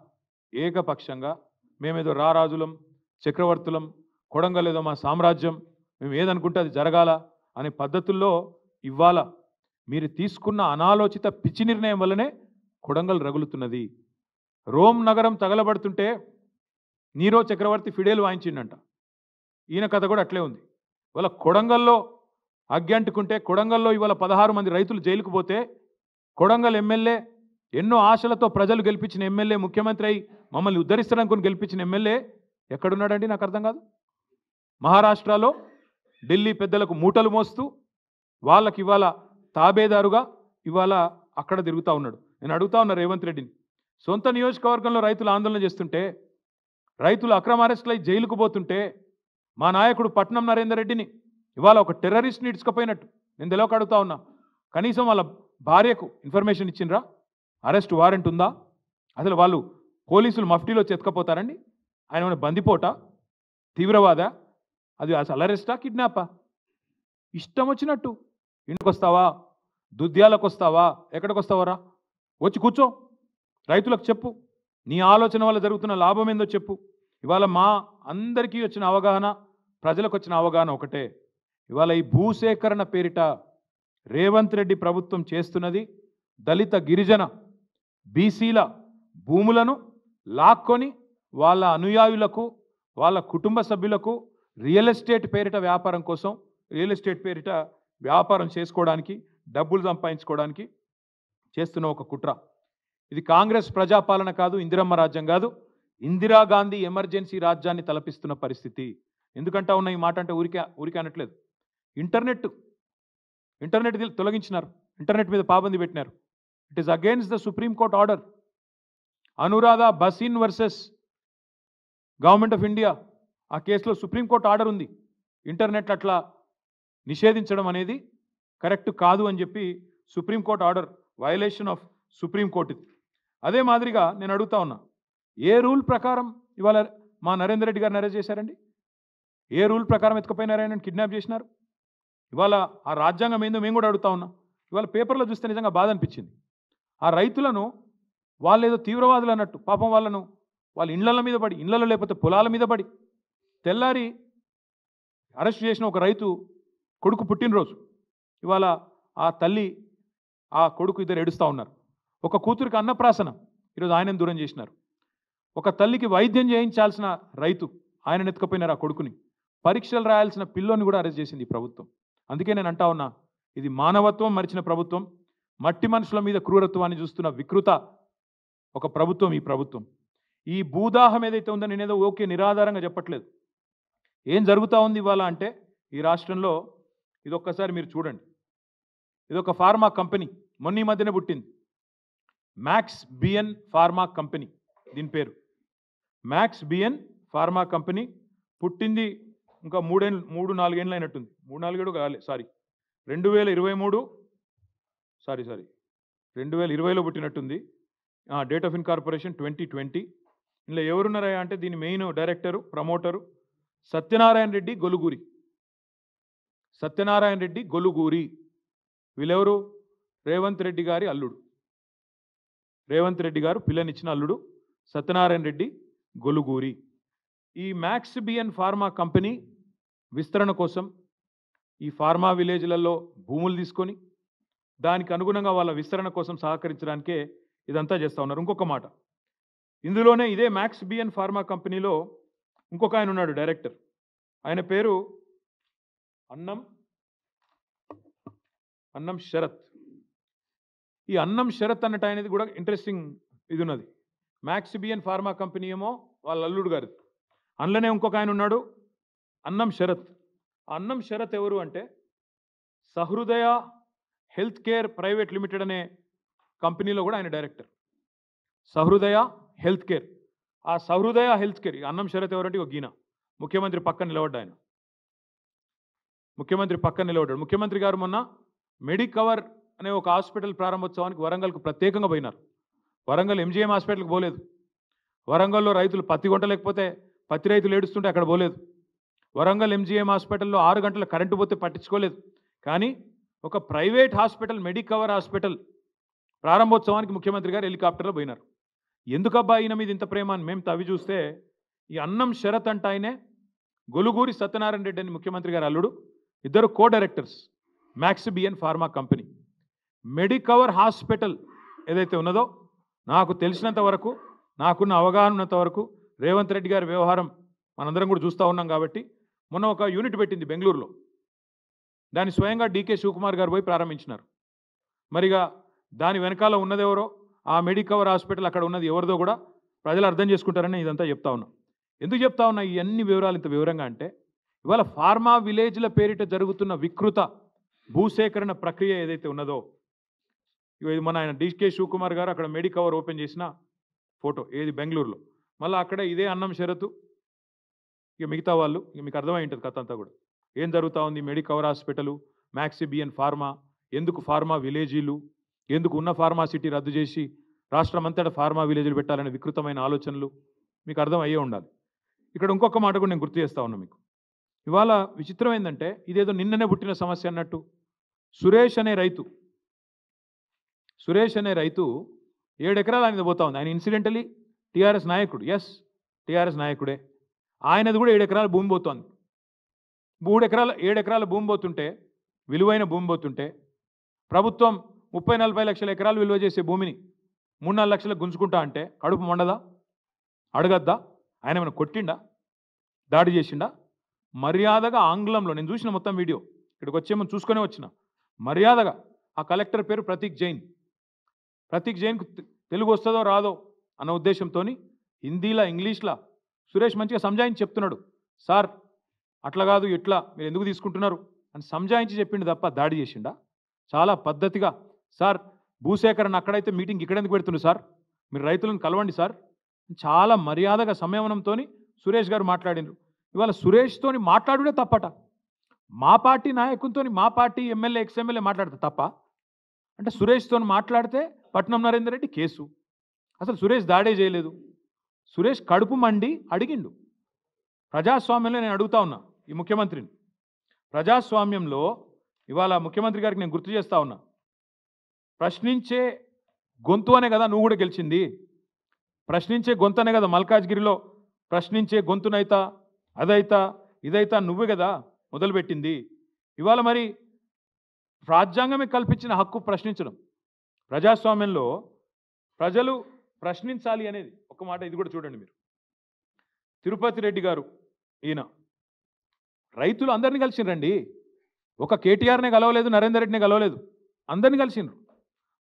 ఏకపక్షంగా మేమేదో రారాజులం, చక్రవర్తులం, కొడంగల్ ఏదో మా సామ్రాజ్యం, మేము ఏదనుకుంటే అది జరగాల అనే పద్ధతుల్లో ఇవాళ మీరు తీసుకున్న అనాలోచిత పిచ్చి నిర్ణయం వల్లనే కొడంగల్ రగులుతున్నది. రోమ్ నగరం తగలబడుతుంటే నీరో చక్రవర్తి ఫిడేలు వాయించిండంట. ఈయన కథ కూడా అట్లే ఉంది. ఇవాళ కొడంగల్లో అగ్గంటుకుంటే, కొడంగల్లో ఇవాళ 16 మంది రైతులు జైలుకు పోతే, కొడంగల్ ఎమ్మెల్యే ఎన్నో ఆశలతో ప్రజలు గెలిపించిన ఎమ్మెల్యే, ముఖ్యమంత్రి అయి మమ్మల్ని ఉద్ధరిస్తారనుకుని గెలిపించిన ఎమ్మెల్యే ఎక్కడున్నాడండి? నాకు అర్థం కాదు. మహారాష్ట్రలో ఢిల్లీ పెద్దలకు మూటలు మోస్తూ వాళ్ళకి ఇవాళ తాబేదారుగా ఇవాళ అక్కడ తిరుగుతూ ఉన్నాడు. నేను అడుగుతా ఉన్నా రేవంత్ రెడ్డిని, సొంత నియోజకవర్గంలో రైతులు ఆందోళన చేస్తుంటే, రైతులు అక్రమ అరెస్టులు అయి జైలుకు పోతుంటే, మా నాయకుడు పట్నం నరేందర్ రెడ్డిని ఇవాళ ఒక టెర్రరిస్ట్ని ఇడ్చుకపోయినట్టు నేను తెలియక అడుగుతా ఉన్నా. కనీసం వాళ్ళ భార్యకు ఇన్ఫర్మేషన్ ఇచ్చిండ్రా? అరెస్ట్ వారెంట్ ఉందా? అసలు వాళ్ళు పోలీసులు మఫ్టీలో చెతకపోతారండి? ఆయన ఏమైనా బందిపోటా, తీవ్రవాద? అది అసలు అరెస్టా, కిడ్నాపా? ఇష్టం వచ్చినట్టు ఇంటికి వస్తావా, దుద్యాలకు వస్తావా, ఎక్కడికి వస్తావరా, వచ్చి కూర్చో, రైతులకు చెప్పు, నీ ఆలోచన వల్ల జరుగుతున్న లాభం ఏందో చెప్పు. ఇవాళ మా అందరికీ వచ్చిన అవగాహన, ప్రజలకు వచ్చిన అవగాహన ఒకటే, ఇవాళ ఈ భూసేకరణ పేరిట రేవంత్ రెడ్డి ప్రభుత్వం చేస్తున్నది దళిత, గిరిజన, బీసీల భూములను లాక్కొని వాళ్ళ అనుయాయులకు, వాళ్ళ కుటుంబ సభ్యులకు రియల్ ఎస్టేట్ పేరిట వ్యాపారం కోసం, రియల్ ఎస్టేట్ పేరిట వ్యాపారం చేసుకోవడానికి, డబ్బులు సంపాదించుకోవడానికి చేస్తున్న ఒక కుట్ర. ఇది కాంగ్రెస్ ప్రజాపాలన కాదు, ఇందిరమ్మ రాజ్యం కాదు, ఇందిరాగాంధీ ఎమర్జెన్సీ రాజ్యాన్ని తలపిస్తున్న పరిస్థితి. ఎందుకంటా ఉన్న ఈ మాట అంటే ఊరికే అనట్లేదు. ఇంటర్నెట్ తొలగించినారు, ఇంటర్నెట్ మీద పాబంది పెట్టినారు. It is against the supreme court order. Anuradha Bhasin versus government of India, ఆ కేసులో సుప్రీంకోర్టు ఆర్డర్ ఉంది. ఇంటర్నెట్ అట్లా నిషేధించడం అనేది కరెక్ట్ కాదు అని చెప్పి supreme court order, violation of supreme court. అదే మాదిరిగా నేను అడుగుతా ఉన్నా, ఏ రూల్ ప్రకారం ఇవాళ మా నరేందర్ రెడ్డి గారిని అరెస్ట్ చేశారండి? ఏ రూల్ ప్రకారం ఎత్తుకుపోయినారని కిడ్నాప్ చేసినారు? ఇవాళ ఆ రాజ్యాంగం ఏందో మేము కూడా అడుగుతా ఉన్నాం. ఇవాళ పేపర్లో చూస్తే నిజంగా బాధ అనిపించింది. ఆ రైతులను వాళ్ళు ఏదో తీవ్రవాదులు అన్నట్టు, పాపం వాళ్ళను వాళ్ళ ఇళ్ల మీద పడి, ఇళ్లలో లేకపోతే పొలాల మీద పడి, తెల్లారి అరెస్ట్ చేసిన ఒక రైతు కొడుకు పుట్టినరోజు, ఇవాళ ఆ తల్లి, ఆ కొడుకు ఇద్దరు ఏడుస్తూ ఉన్నారు. ఒక కూతురికి అన్నప్రాసన, ఈరోజు ఆయనను దూరం చేసినారు. ఒక తల్లికి వైద్యం చేయించాల్సిన రైతు, ఆయన ఎత్తుకపోయినారు ఆ కొడుకుని. పరీక్షలు రాయాల్సిన పిల్లోని కూడా అరెస్ట్ చేసింది ఈ ప్రభుత్వం. అందుకే నేను అంటా ఉన్నా, ఇది మానవత్వం మరిచిన ప్రభుత్వం, మట్టి మనుషుల మీద క్రూరత్వాన్ని చూస్తున్న వికృత ఒక ప్రభుత్వం ఈ ప్రభుత్వం. ఈ భూదాహం ఏదైతే ఉందో, నేనేదో ఓకే నిరాధారంగా చెప్పట్లేదు. ఏం జరుగుతూ ఉంది ఇవాళ అంటే ఈ రాష్ట్రంలో, ఇదొక్కసారి మీరు చూడండి. ఇదొక ఫార్మా కంపెనీ, మొన్న ఈ మధ్యనే పుట్టింది, మ్యాక్స్ బిఎన్ ఫార్మా కంపెనీ. దీని పేరు మ్యాక్స్ బిఎన్ ఫార్మా కంపెనీ. పుట్టింది ఇంకా 3-4 ఏళ్ళు అయినట్టుంది. 3-4 కాలే, సారీ 2023 సారీ 2020లో పుట్టినట్టుంది. Date of incorporation 2020. ఇందులో ఎవరున్నారా అంటే దీని main director, promoter Satyanarayana Reddy Goluguri. Satyanarayana Reddy Goluguri వీళ్ళెవరు? రేవంత్ రెడ్డి గారి అల్లుడు. రేవంత్ రెడ్డి గారు పిల్లనిచ్చిన అల్లుడు సత్యనారాయణ రెడ్డి గొలుగూరి. ఈ మ్యాక్స్బియన్ ఫార్మా కంపెనీ విస్తరణ కోసం ఈ ఫార్మా విలేజ్లలో భూములు తీసుకొని దానికి అనుగుణంగా వాళ్ళ విస్తరణ కోసం సహకరించడానికే ఇదంతా చేస్తూ ఉన్నారు. ఇంకొక మాట, ఇందులోనే ఇదే మ్యాక్స్బియన్ ఫార్మా కంపెనీలో ఇంకొక ఆయన ఉన్నాడు డైరెక్టర్. ఆయన పేరు అన్నం శరత్. ఈ అన్నం శరత్ అన్నట్టు అనేది కూడా ఇంట్రెస్టింగ్ ఇది ఉన్నది. మ్యాక్స్బియన్ ఫార్మా కంపెనీ ఏమో వాళ్ళ అల్లుడు గారిది. అందులోనే ఇంకొక ఆయన ఉన్నాడు అన్నం శరత్. అన్నం శరత్ ఎవరు అంటే సహృదయ హెల్త్ కేర్ ప్రైవేట్ లిమిటెడ్ అనే కంపెనీలో కూడా ఆయన డైరెక్టర్. సహృదయ health care. ఆ సహృదయ హెల్త్ కేర్ అన్నం శరత్ ఎవరంటే ఒక గీన ముఖ్యమంత్రి పక్కన నిలబడ్డా. ఆయన ముఖ్యమంత్రి పక్కన నిలబడ్డాడు. ముఖ్యమంత్రి గారు మొన్న మెడికవర్ అనే ఒక హాస్పిటల్ ప్రారంభోత్సవానికి వరంగల్కు ప్రత్యేకంగా పోయినారు. వరంగల్ ఎంజీఎం హాస్పిటల్కి పోలేదు. వరంగల్లో రైతులు పత్తి కొంటలేకపోతే పత్తి రైతులు ఏడుస్తుంటే అక్కడ పోలేదు. వరంగల్ ఎంజీఎం హాస్పిటల్లో 6 గంటల కరెంటు పోతే పట్టించుకోలేదు. కానీ ఒక ప్రైవేట్ హాస్పిటల్ మెడికవర్ హాస్పిటల్ ప్రారంభోత్సవానికి ముఖ్యమంత్రి గారు హెలికాప్టర్లో పోయినారు. ఎందుకబ్బా ఈయన మీద ఇంత ప్రేమ అని మేము తవ్వి చూస్తే ఈ అన్నం శరత్ అంటే ఆయనే గొలుగూరి సత్యనారాయణ రెడ్డి అని ముఖ్యమంత్రి గారు అల్లుడు. ఇద్దరు co directors Maxbion pharma company. Medicover hospital ఏదైతే ఉన్నదో నాకు తెలిసినంత వరకు, నాకున్న అవగాహన ఉన్నంత వరకు రేవంత్ రెడ్డి గారి వ్యవహారం మనందరం కూడా చూస్తూ ఉన్నాం కాబట్టి మొన్న ఒక యూనిట్ పెట్టింది బెంగళూరులో. దాన్ని స్వయంగా డీకే శివకుమార్ గారు పోయి ప్రారంభించినారు. మరిగా దాని వెనకాల ఉన్నదెవరో, ఆ మెడికవర్ హాస్పిటల్ అక్కడ ఉన్నది ఎవరిదో కూడా ప్రజలు అర్థం చేసుకుంటారని ఇదంతా చెప్తా ఉన్నా. ఎందుకు చెప్తా ఉన్నా ఈ అన్ని వివరాలు ఇంత వివరంగా అంటే ఇవాళ ఫార్మా విలేజ్ల పేరిట జరుగుతున్న వికృత భూసేకరణ ప్రక్రియ ఏదైతే ఉన్నదో, ఇది మన ఆయన డీకే శివకుమార్ గారు అక్కడ మెడికవర్ ఓపెన్ చేసిన ఫోటో ఏది బెంగళూరులో. మళ్ళీ అక్కడ ఇదే అన్నం షరతు, ఇక మిగతా వాళ్ళు, ఇక మీకు అర్థమై ఉంటుంది కథ అంతా కూడా ఏం జరుగుతూ ఉంది. మెడికవర్ హాస్పిటల్, మ్యాక్స్బియన్ ఫార్మా, ఎందుకు ఫార్మా విలేజీలు, ఎందుకు ఉన్న ఫార్మాసిటీ రద్దు చేసి రాష్ట్రమంతటా ఫార్మా విలేజ్లు పెట్టాలనే వికృతమైన ఆలోచనలు మీకు అర్థం అయ్యే ఉండాలి. ఇక్కడ ఇంకొక మాట కూడా నేను గుర్తు చేస్తా ఉన్నా మీకు. ఇవాళ విచిత్రం ఏంటంటే ఇదేదో నిన్ననే పుట్టిన సమస్య అన్నట్టు సురేష్ అనే రైతు 7 ఎకరాలు అనేది పోతా ఉంది. ఆయన ఇన్సిడెంటలీ టీఆర్ఎస్ నాయకుడు. ఎస్, టీఆర్ఎస్ నాయకుడే. ఆయనది కూడా 7 ఎకరాల భూమి పోతోంది. 7 ఎకరాల భూమి పోతుంటే, విలువైన భూమి పోతుంటే ప్రభుత్వం 30-40 లక్షల ఎకరాలు విలువ చేసే భూమిని 3-4 లక్షలకు గుంజుకుంటా అంటే కడుపు మండదా? అడగద్దా? ఆయన ఏమైనా కొట్టిండా? దాడి చేసిండా? మర్యాదగా ఆంగ్లంలో నేను చూసిన మొత్తం వీడియో, ఇక్కడికి వచ్చేమో చూసుకునే వచ్చిన, మర్యాదగా ఆ కలెక్టర్ పేరు ప్రతీక్ జైన్కు తెలుగు వస్తుందో రాదో అన్న ఉద్దేశంతో హిందీలా ఇంగ్లీష్లా సురేష్ మంచిగా సంజాయించి చెప్తున్నాడు. సార్ అట్లా కాదు, ఇట్లా మీరు ఎందుకు తీసుకుంటున్నారు అని సంజాయించి చెప్పిండు తప్ప దాడి చేసిండా? చాలా పద్ధతిగా, సార్ భూసేకరణ అక్కడైతే మీటింగ్ ఇక్కడ ఎందుకు పెడుతుండ్రు సార్, మీరు రైతులను కలవండి సార్, చాలా మర్యాదగా సంయమనంతో సురేష్ గారు మాట్లాడినారు. ఇవాళ సురేష్తోని మాట్లాడుడే తప్పట. మా పార్టీ నాయకునితో, మా పార్టీ ఎమ్మెల్యే ఎక్స్ఎమ్మెల్యే మాట్లాడితే తప్ప అంటే సురేష్తో మాట్లాడితే పట్నం నరేందర్ రెడ్డి కేసు. అసలు సురేష్ దాడే చేయలేదు. సురేష్ కడుపు మండి అడిగిండు. ప్రజాస్వామ్యంలో నేను అడుగుతా ఉన్నా ఈ ముఖ్యమంత్రిని, ప్రజాస్వామ్యంలో ఇవాళ ముఖ్యమంత్రి గారికి నేను గుర్తు చేస్తా ఉన్నా, ప్రశ్నించే గొంతు అనే కదా నువ్వు కూడా గెలిచింది. ప్రశ్నించే గొంతు అనే కదా మల్కాజ్గిరిలో ప్రశ్నించే గొంతునైతా అదైతా ఇదైతా నువ్వే కదా మొదలుపెట్టింది. ఇవాళ మరి రాజ్యాంగమే కల్పించిన హక్కు ప్రశ్నించడం. ప్రజాస్వామ్యంలో ప్రజలు ప్రశ్నించాలి అనేది ఒక మాట. ఇది కూడా చూడండి మీరు, తిరుపతి రెడ్డి గారు ఈయన రైతులు అందరినీ కలిసిండ్రండి. ఒక కేటీఆర్నే కలవలేదు, నరేందర్ రెడ్డిని కలవలేదు, అందరినీ కలిసిండ్రు.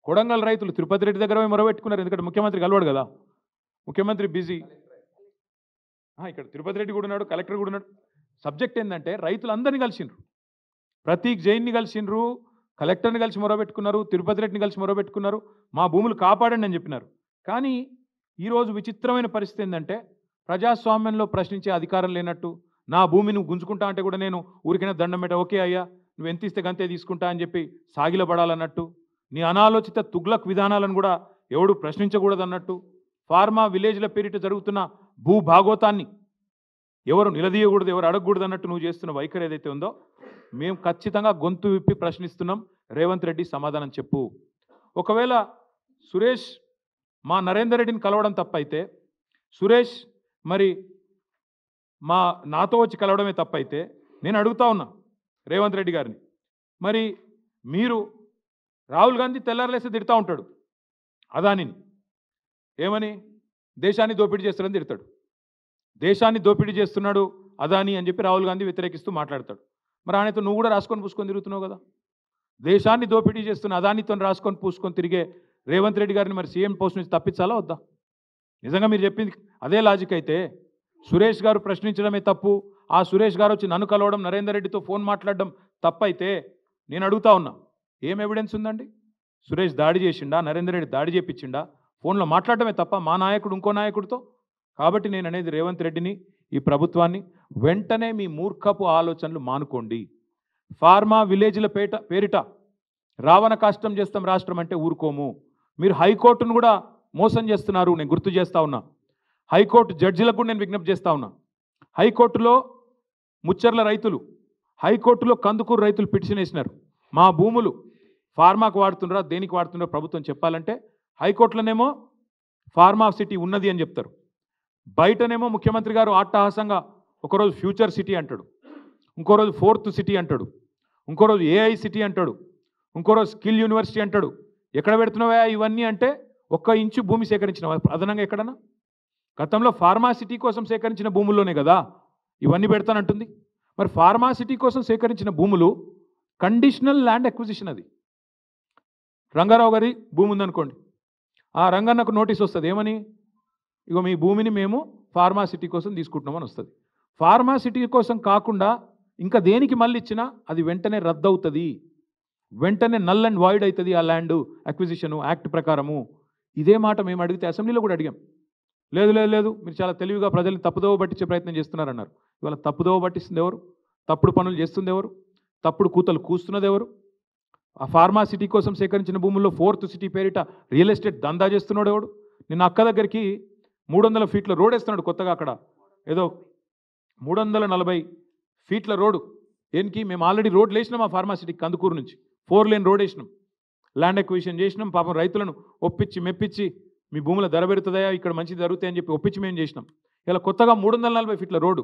కొడంగల్ రైతులు తిరుపతి రెడ్డి దగ్గర మొరబెట్టుకున్నారు. ఎందుకంటే ముఖ్యమంత్రి కలవాడు కదా, ముఖ్యమంత్రి బిజీ. ఇక్కడ తిరుపతి రెడ్డి కూడా ఉన్నాడు, కలెక్టర్ కూడా ఉన్నాడు. సబ్జెక్ట్ ఏంటంటే రైతులందరినీ కలిసిండ్రు. ప్రతీక్ జైన్ని కలిసిండ్రు, కలెక్టర్ని కలిసి మొరబెట్టుకున్నారు, తిరుపతి రెడ్డిని కలిసి మొరబెట్టుకున్నారు, మా భూములు కాపాడండి అని చెప్పినారు. కానీ ఈరోజు విచిత్రమైన పరిస్థితి ఏంటంటే ప్రజాస్వామ్యంలో ప్రశ్నించే అధికారం లేనట్టు, నా భూమి నువ్వు గుంజుకుంటా అంటే కూడా నేను ఊరికైనా దండం పెట్ట ఓకే అయ్యా నువ్వు ఎంత ఇస్తే గంతే తీసుకుంటా అని చెప్పి సాగిలపడాలన్నట్టు నీ అనాలోచిత తుగ్లక్ విధానాలను కూడా ఎవడు ప్రశ్నించకూడదు అన్నట్టు ఫార్మా విలేజ్ల పేరిట జరుగుతున్న భూ భాగోతాన్ని ఎవరు నిలదీయకూడదు ఎవరు అడగకూడదు అన్నట్టు నువ్వు చేస్తున్న వైఖరి ఏదైతే ఉందో మేము ఖచ్చితంగా గొంతు విప్పి ప్రశ్నిస్తున్నాం. రేవంత్ రెడ్డి సమాధానం చెప్పు. ఒకవేళ సురేష్ మా నరేందర్ రెడ్డిని కలవడం తప్పైతే, సురేష్ మరి నాతో వచ్చి కలవడమే తప్పైతే నేను అడుగుతా ఉన్నా రేవంత్ రెడ్డి గారిని, మరి మీరు రాహుల్ గాంధీ తెల్లారలేస్తే తిడతా ఉంటాడు అదానిని, ఏమని దేశాన్ని దోపిడీ చేస్తాడని తిడతాడు. దేశాన్ని దోపిడీ చేస్తున్నాడు అదాని అని చెప్పి రాహుల్ గాంధీ వ్యతిరేకిస్తూ మాట్లాడతాడు. మరి ఆయనతో నువ్వు కూడా రాసుకొని పూసుకొని తిరుగుతున్నావు కదా. దేశాన్ని దోపిడీ చేస్తున్న అదానితో రాసుకొని పూసుకొని తిరిగే రేవంత్ రెడ్డి గారిని మరి సీఎం పోస్ట్ నుంచి తప్పించాలా వద్దా? నిజంగా మీరు చెప్పింది అదే లాజిక్ అయితే సురేష్ గారు ప్రశ్నించడమే తప్పు, ఆ సురేష్ గారు వచ్చి నన్ను కలవడం నరేందర్ రెడ్డితో ఫోన్ మాట్లాడడం తప్పైతే నేను అడుగుతా ఉన్నా ఏం ఎవిడెన్స్ ఉందండి? సురేష్ దాడి చేసిండా, నరేందర్ రెడ్డి దాడి చేపించిండా? ఫోన్లో మాట్లాడటమే తప్ప మా నాయకుడు ఇంకో నాయకుడితో. కాబట్టి నేను అనేది రేవంత్ రెడ్డిని, ఈ ప్రభుత్వాన్ని వెంటనే మీ మూర్ఖపు ఆలోచనలు మానుకోండి. ఫార్మా విలేజ్ల పేరిట రావణ కష్టం చేస్తాం రాష్ట్రం అంటే ఊరుకోము. మీరు హైకోర్టును కూడా మోసం చేస్తున్నారు. నేను గుర్తు చేస్తా ఉన్నా, హైకోర్టు జడ్జిలకు కూడా నేను విజ్ఞప్తి చేస్తా ఉన్నా. హైకోర్టులో ముచ్చర్ల రైతులు, హైకోర్టులో కందుకూరు రైతులు పిటిషన్ వేసినారు. మా భూములు ఫార్మాకు వాడుతుండ్రా దేనికి వాడుతుండ్రో ప్రభుత్వం చెప్పాలంటే హైకోర్టులోనేమో ఫార్మా సిటీ ఉన్నది అని చెప్తారు, బయటనేమో ముఖ్యమంత్రి గారు అట్టహాసంగా ఒకరోజు ఫ్యూచర్ సిటీ అంటాడు, ఇంకో రోజు ఫోర్త్ సిటీ అంటాడు, ఇంకో రోజు ఏఐ సిటీ అంటాడు, ఇంకో రోజు స్కిల్ యూనివర్సిటీ అంటాడు. ఎక్కడ పెడుతున్నావా ఇవన్నీ అంటే 1 ఇంచు భూమి సేకరించిన అదనంగా ఎక్కడన్నా? గతంలో ఫార్మా సిటీ కోసం సేకరించిన భూముల్లోనే కదా ఇవన్నీ పెడతానంటుంది. మరి ఫార్మా సిటీ కోసం సేకరించిన భూములు కండిషనల్ ల్యాండ్ అక్విజిషన్. అది రంగారావు గారి భూమి ఉందనుకోండి, ఆ రంగన్నకు నోటీస్ వస్తుంది ఏమని, ఇగో మీ భూమిని మేము ఫార్మా సిటీ కోసం తీసుకుంటున్నామని వస్తుంది. ఫార్మా సిటీ కోసం కాకుండా ఇంకా దేనికి మళ్ళీ ఇచ్చినా అది వెంటనే రద్దు అవుతుంది, వెంటనే నల్ అండ్ వాయిడ్ అవుతుంది ఆ ల్యాండ్ అక్విజిషను యాక్ట్ ప్రకారము. ఇదే మాట మేము అడిగితే అసెంబ్లీలో కూడా అడిగాం. లేదు లేదు లేదు మీరు చాలా తెలివిగా ప్రజల్ని తప్పుదోవ పట్టించే ప్రయత్నం చేస్తున్నారన్నారు. ఇవాళ తప్పుదోవ పట్టిస్తుంది ఎవరు? తప్పుడు పనులు చేస్తుంది ఎవరు? తప్పుడు కూతలు కూస్తున్నది ఎవరు? ఆ ఫార్మా సిటీ కోసం సేకరించిన భూముల్లో ఫోర్త్ సిటీ పేరిట రియల్ ఎస్టేట్ దందా చేస్తున్నాడు ఎవడు? నిన్న అక్క దగ్గరికి 300 ఫీట్ల రోడ్ వేస్తున్నాడు కొత్తగా. అక్కడ ఏదో 340 ఫీట్ల రోడ్డు దేనికి? మేము ఆల్రెడీ రోడ్లు వేసినాం ఆ ఫార్మా సిటీకి, కందుకూరు నుంచి 4 లేన్ రోడ్ వేసినాం, ల్యాండ్ ఎక్విజిషన్ చేసినాం. పాపం రైతులను ఒప్పించి మెప్పించి మీ భూముల ధర పెరుగుతుందా ఇక్కడ మంచిది జరుగుతాయని చెప్పి ఒప్పించి మేము చేసినాం. ఇలా కొత్తగా 340 ఫీట్ల రోడ్డు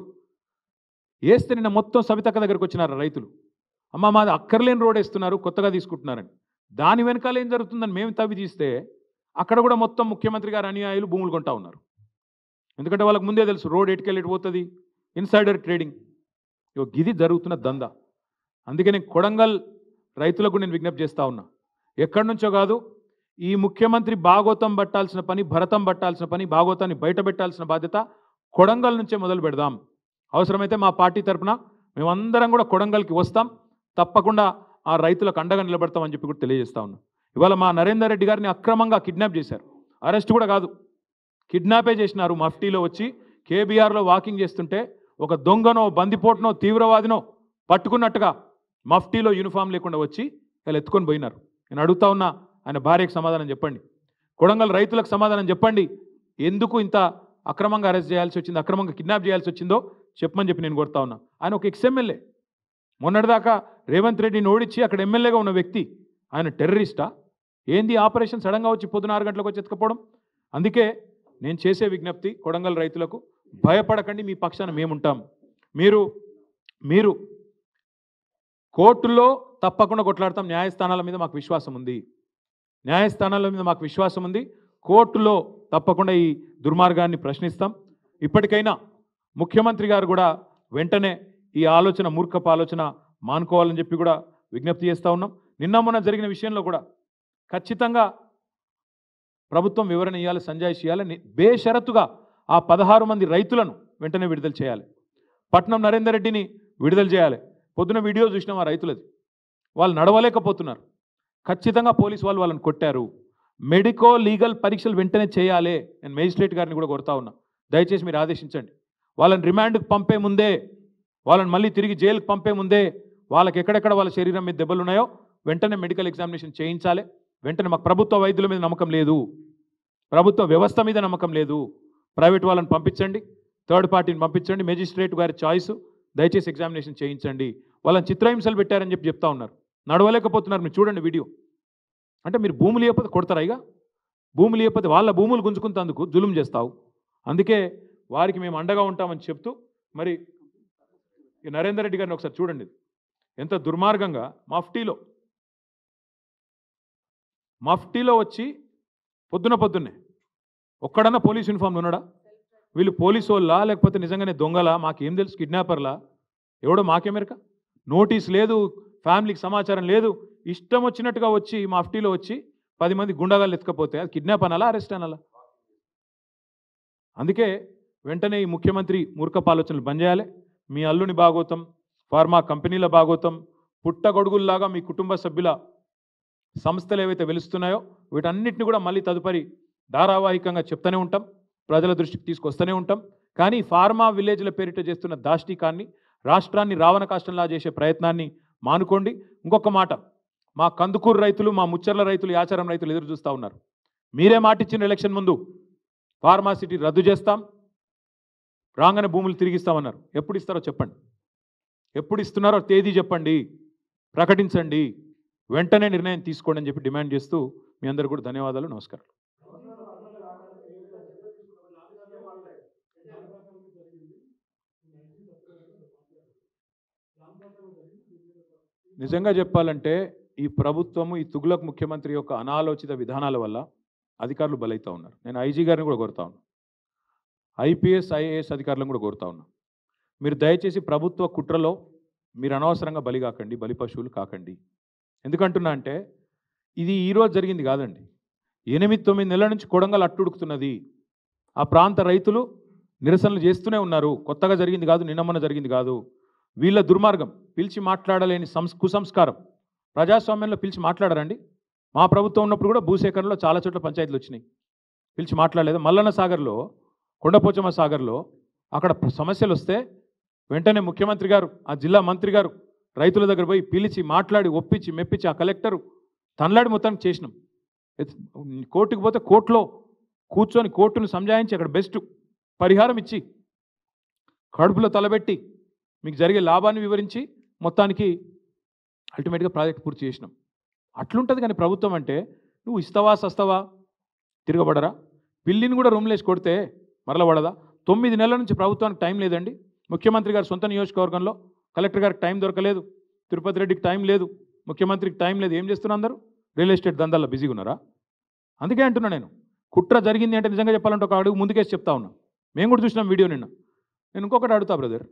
వేస్తే నిన్న మొత్తం సవితక్క దగ్గరికి వచ్చినారు రైతులు. అమ్మ మాది అక్కర్లేని రోడ్ వేస్తున్నారు కొత్తగా తీసుకుంటున్నారని. దాని వెనకాల ఏం జరుగుతుందని మేము తవ్వి తీస్తే అక్కడ కూడా మొత్తం ముఖ్యమంత్రి గారు అనుయాయులు భూములు కొంటా ఉన్నారు. ఎందుకంటే వాళ్ళకి ముందే తెలుసు రోడ్ ఎటుకెళ్ళి పోతుంది, ఇన్సైడర్ ట్రేడింగ్. ఇది జరుగుతున్న దందా. అందుకే నేను కొడంగల్ రైతులకు నేను విజ్ఞప్తి చేస్తూ ఉన్నా, ఎక్కడి నుంచో కాదు, ఈ ముఖ్యమంత్రి భాగోతం పట్టాల్సిన పని, భరతం పట్టాల్సిన పని, భాగోతాన్ని బయట పెట్టాల్సిన బాధ్యత కొడంగల్ నుంచే మొదలు పెడదాం. అవసరమైతే మా పార్టీ తరఫున మేమందరం కూడా కొడంగల్కి వస్తాం, తప్పకుండా ఆ రైతులకు అండగా నిలబడతామని చెప్పి కూడా తెలియజేస్తా ఉన్నాం. ఇవాళ మా నరేందర్ రెడ్డి గారిని అక్రమంగా కిడ్నాప్ చేశారు, అరెస్ట్ కూడా కాదు కిడ్నాపే చేసినారు. మఫ్టీలో వచ్చి కేబీఆర్లో వాకింగ్ చేస్తుంటే ఒక దొంగనో బందిపోటునో తీవ్రవాదినో పట్టుకున్నట్టుగా మఫ్టీలో యూనిఫామ్ లేకుండా వచ్చి వాళ్ళు ఎత్తుకొని పోయినారు. నేను అడుగుతా ఉన్నా, ఆయన భార్యకు సమాధానం చెప్పండి, కొడంగల్ రైతులకు సమాధానం చెప్పండి, ఎందుకు ఇంత అక్రమంగా అరెస్ట్ చేయాల్సి వచ్చింది, అక్రమంగా కిడ్నాప్ చేయాల్సి వచ్చిందో చెప్పమని చెప్పి నేను కోరుతా ఉన్నా. ఆయన ఒక ఎక్స్ఎమ్మెల్యే, మొన్నటిదాకా రేవంత్ రెడ్డిని ఓడించి అక్కడ ఎమ్మెల్యేగా ఉన్న వ్యక్తి, ఆయన టెర్రరిస్టా ఏంది? ఆపరేషన్ సడన్గా వచ్చి పొద్దున 6 గంటలకు వచ్చి ఎత్తుకపోవడం. అందుకే నేను చేసే విజ్ఞప్తి కొడంగల్ రైతులకు, భయపడకండి, మీ పక్షాన మేముంటాం. మీరు కోర్టుల్లో తప్పకుండా కొట్లాడతాం. న్యాయస్థానాల మీద మాకు విశ్వాసం ఉంది, న్యాయస్థానాల మీద మాకు విశ్వాసం ఉంది. కోర్టులో తప్పకుండా ఈ దుర్మార్గాన్ని ప్రశ్నిస్తాం. ఇప్పటికైనా ముఖ్యమంత్రి గారు కూడా వెంటనే ఈ ఆలోచన, మూర్ఖపు ఆలోచన మానుకోవాలని చెప్పి కూడా విజ్ఞప్తి చేస్తూ ఉన్నాం. నిన్న మొన్న జరిగిన విషయంలో కూడా ఖచ్చితంగా ప్రభుత్వం వివరణ ఇవ్వాలి, సంజాయిషి ఇవ్వాలి. బేషరతుగా ఆ 16 మంది రైతులను వెంటనే విడుదల చేయాలి. పట్నం నరేందర్ రెడ్డిని విడుదల చేయాలి. పొద్దున వీడియో చూసినాం ఆ రైతులది, వాళ్ళు నడవలేకపోతున్నారు. ఖచ్చితంగా పోలీసు వాళ్ళు వాళ్ళని కొట్టారు. మెడికో లీగల్ పరీక్షలు వెంటనే చేయాలి. నేను మేజిస్ట్రేట్ గారిని కూడా కోరుతా ఉన్నా, దయచేసి మీరు ఆదేశించండి. వాళ్ళని రిమాండ్కి పంపే ముందే వాళ్ళని మళ్ళీ తిరిగి జైలుకు పంపే ముందే వాళ్ళకి ఎక్కడెక్కడ వాళ్ళ శరీరం మీద దెబ్బలు ఉన్నాయో వెంటనే మెడికల్ ఎగ్జామినేషన్ చేయించాలి. వెంటనే మాకు ప్రభుత్వ వైద్యుల మీద నమ్మకం లేదు, ప్రభుత్వ వ్యవస్థ మీద నమ్మకం లేదు. ప్రైవేట్ వాళ్ళని పంపించండి, థర్డ్ పార్టీని పంపించండి, మెజిస్ట్రేట్ గారి చాయిస్, దయచేసి ఎగ్జామినేషన్ చేయించండి. వాళ్ళని చిత్రహింసలు పెట్టారని చెప్తా ఉన్నారు, నడవలేకపోతున్నారు. మీరు చూడండి వీడియో. అంటే మీరు భూములు లేకపోతే కొడతారా? ఇక భూములు లేకపోతే వాళ్ళ భూములు గుంజుకుంటేందుకు జులుం చేస్తావు. అందుకే వారికి మేము అండగా ఉంటామని చెప్తూ మరి ఈ నరేందర్ రెడ్డి గారిని ఒకసారి చూడండి, ఎంత దుర్మార్గంగా మఫ్టీలో వచ్చి పొద్దున్నే ఒక్కడన్నా పోలీస్ యూనిఫామ్లో ఉన్నాడా? వీళ్ళు పోలీసు వాళ్ళా లేకపోతే నిజంగానే దొంగలా? మాకేం తెలుసు, కిడ్నాపర్లా ఎవడో మాకేమెరక. నోటీస్ లేదు, ఫ్యామిలీకి సమాచారం లేదు, ఇష్టం వచ్చినట్టుగా వచ్చి మఫ్టీలో వచ్చి 10 మంది గుండాగాళ్ళు ఎత్తుకపోతే అది కిడ్నాప్ అనాలా, అరెస్ట్ అనాలా? అందుకే వెంటనే ఈ ముఖ్యమంత్రి మూర్ఖపు ఆలోచనలు బంద్ చేయాలి. మీ అల్లుని భాగోతం, ఫార్మా కంపెనీల భాగోతం, పుట్టగొడుగుల్లాగా మీ కుటుంబ సభ్యుల సంస్థలు ఏవైతే వెలుస్తున్నాయో వీటన్నిటిని కూడా మళ్ళీ తదుపరి ధారావాహికంగా చెప్తూనే ఉంటాం, ప్రజల దృష్టికి తీసుకొస్తూనే ఉంటాం. కానీ ఫార్మా విలేజ్ల పేరిట చేస్తున్న దాష్టికాన్ని, రాష్ట్రాన్ని రావణ కాష్టంలా చేసే ప్రయత్నాన్ని మానుకోండి. ఇంకొక మాట, మా కందుకూరు రైతులు, మా ముచ్చర్ల రైతులు, యాచారం రైతులు ఎదురు చూస్తూ ఉన్నారు. మీరే మాట ఇచ్చిన ఎలక్షన్ ముందు ఫార్మాసిటీ రద్దు చేస్తాం, రాగానే భూములు తిరిగిస్తామన్నారు. ఎప్పుడు ఇస్తారో చెప్పండి, ఎప్పుడు ఇస్తున్నారో తేదీ చెప్పండి, ప్రకటించండి, వెంటనే నిర్ణయం తీసుకోండి అని చెప్పి డిమాండ్ చేస్తూ మీ అందరూ కూడా ధన్యవాదాలు, నమస్కారం. నిజంగా చెప్పాలంటే ఈ ప్రభుత్వము, ఈ తుగ్లక్ ముఖ్యమంత్రి యొక్క అనాలోచిత విధానాల వల్ల అధికారులు బలైతా ఉన్నారు. నేను ఐజీ గారిని కూడా కోరుతా ఉన్నా, ఐపీఎస్ ఐఏఎస్ అధికారులను కూడా కోరుతా ఉన్నా, మీరు దయచేసి ప్రభుత్వ కుట్రలో మీరు అనవసరంగా బలి కాకండి, బలి పశువులు కాకండి. ఎందుకంటున్నా అంటే ఇది ఈరోజు జరిగింది కాదండి, 8-9 నెలల నుంచి కొడంగల్ అట్టుడుకుతున్నది. ఆ ప్రాంత రైతులు నిరసనలు చేస్తూనే ఉన్నారు. కొత్తగా జరిగింది కాదు, నిన్నమొన్న జరిగింది కాదు. వీళ్ళ దుర్మార్గం, పిలిచి మాట్లాడలేని కుసంస్కారం. ప్రజాస్వామ్యంలో పిలిచి మాట్లాడారండి? మా ప్రభుత్వం ఉన్నప్పుడు కూడా భూసేకరణలో చాలా చోట్ల పంచాయతీలు వచ్చినాయి, పిలిచి మాట్లాడలేదు. మల్లన్న సాగర్లో, కొండపోచమ్మ సాగర్లో అక్కడ సమస్యలు వస్తే వెంటనే ముఖ్యమంత్రి గారు, ఆ జిల్లా మంత్రి గారు రైతుల దగ్గర పోయి పిలిచి మాట్లాడి ఒప్పించి మెప్పించి ఆ కలెక్టరు తనలాడి మొత్తానికి చేసినాం. కోర్టుకు పోతే కోర్టులో కూర్చొని కోర్టును సంజాయించి అక్కడ బెస్ట్ పరిహారం ఇచ్చి కడుపులో తలబెట్టి మీకు జరిగే లాభాన్ని వివరించి మొత్తానికి అల్టిమేట్గా ప్రాజెక్ట్ పూర్తి చేసినాం. అట్లుంటుంది. కానీ ప్రభుత్వం అంటే నువ్వు ఇస్తావా సస్తావా, తిరగబడరా? పిల్లిని కూడా రూమ్లేసి కొడితే మరల పడదా? 9 నెలల నుంచి ప్రభుత్వానికి టైం లేదండి. ముఖ్యమంత్రి గారు సొంత నియోజకవర్గంలో కలెక్టర్ గారికి టైం దొరకలేదు, తిరుపతి రెడ్డికి టైం లేదు, ముఖ్యమంత్రికి టైం లేదు. ఏం చేస్తున్నారు అందరూ? రియల్ ఎస్టేట్ దందాల్లో బిజీగా ఉన్నారా? అందుకే అంటున్నా నేను, కుట్ర జరిగింది అంటే నిజంగా చెప్పాలంటే ఒక అడుగు ముందుకేసి చెప్తా ఉన్నా. మేము కూడా చూసినాం వీడియో నిన్న. నేను ఇంకొకటి అడుగుతా బ్రదర్,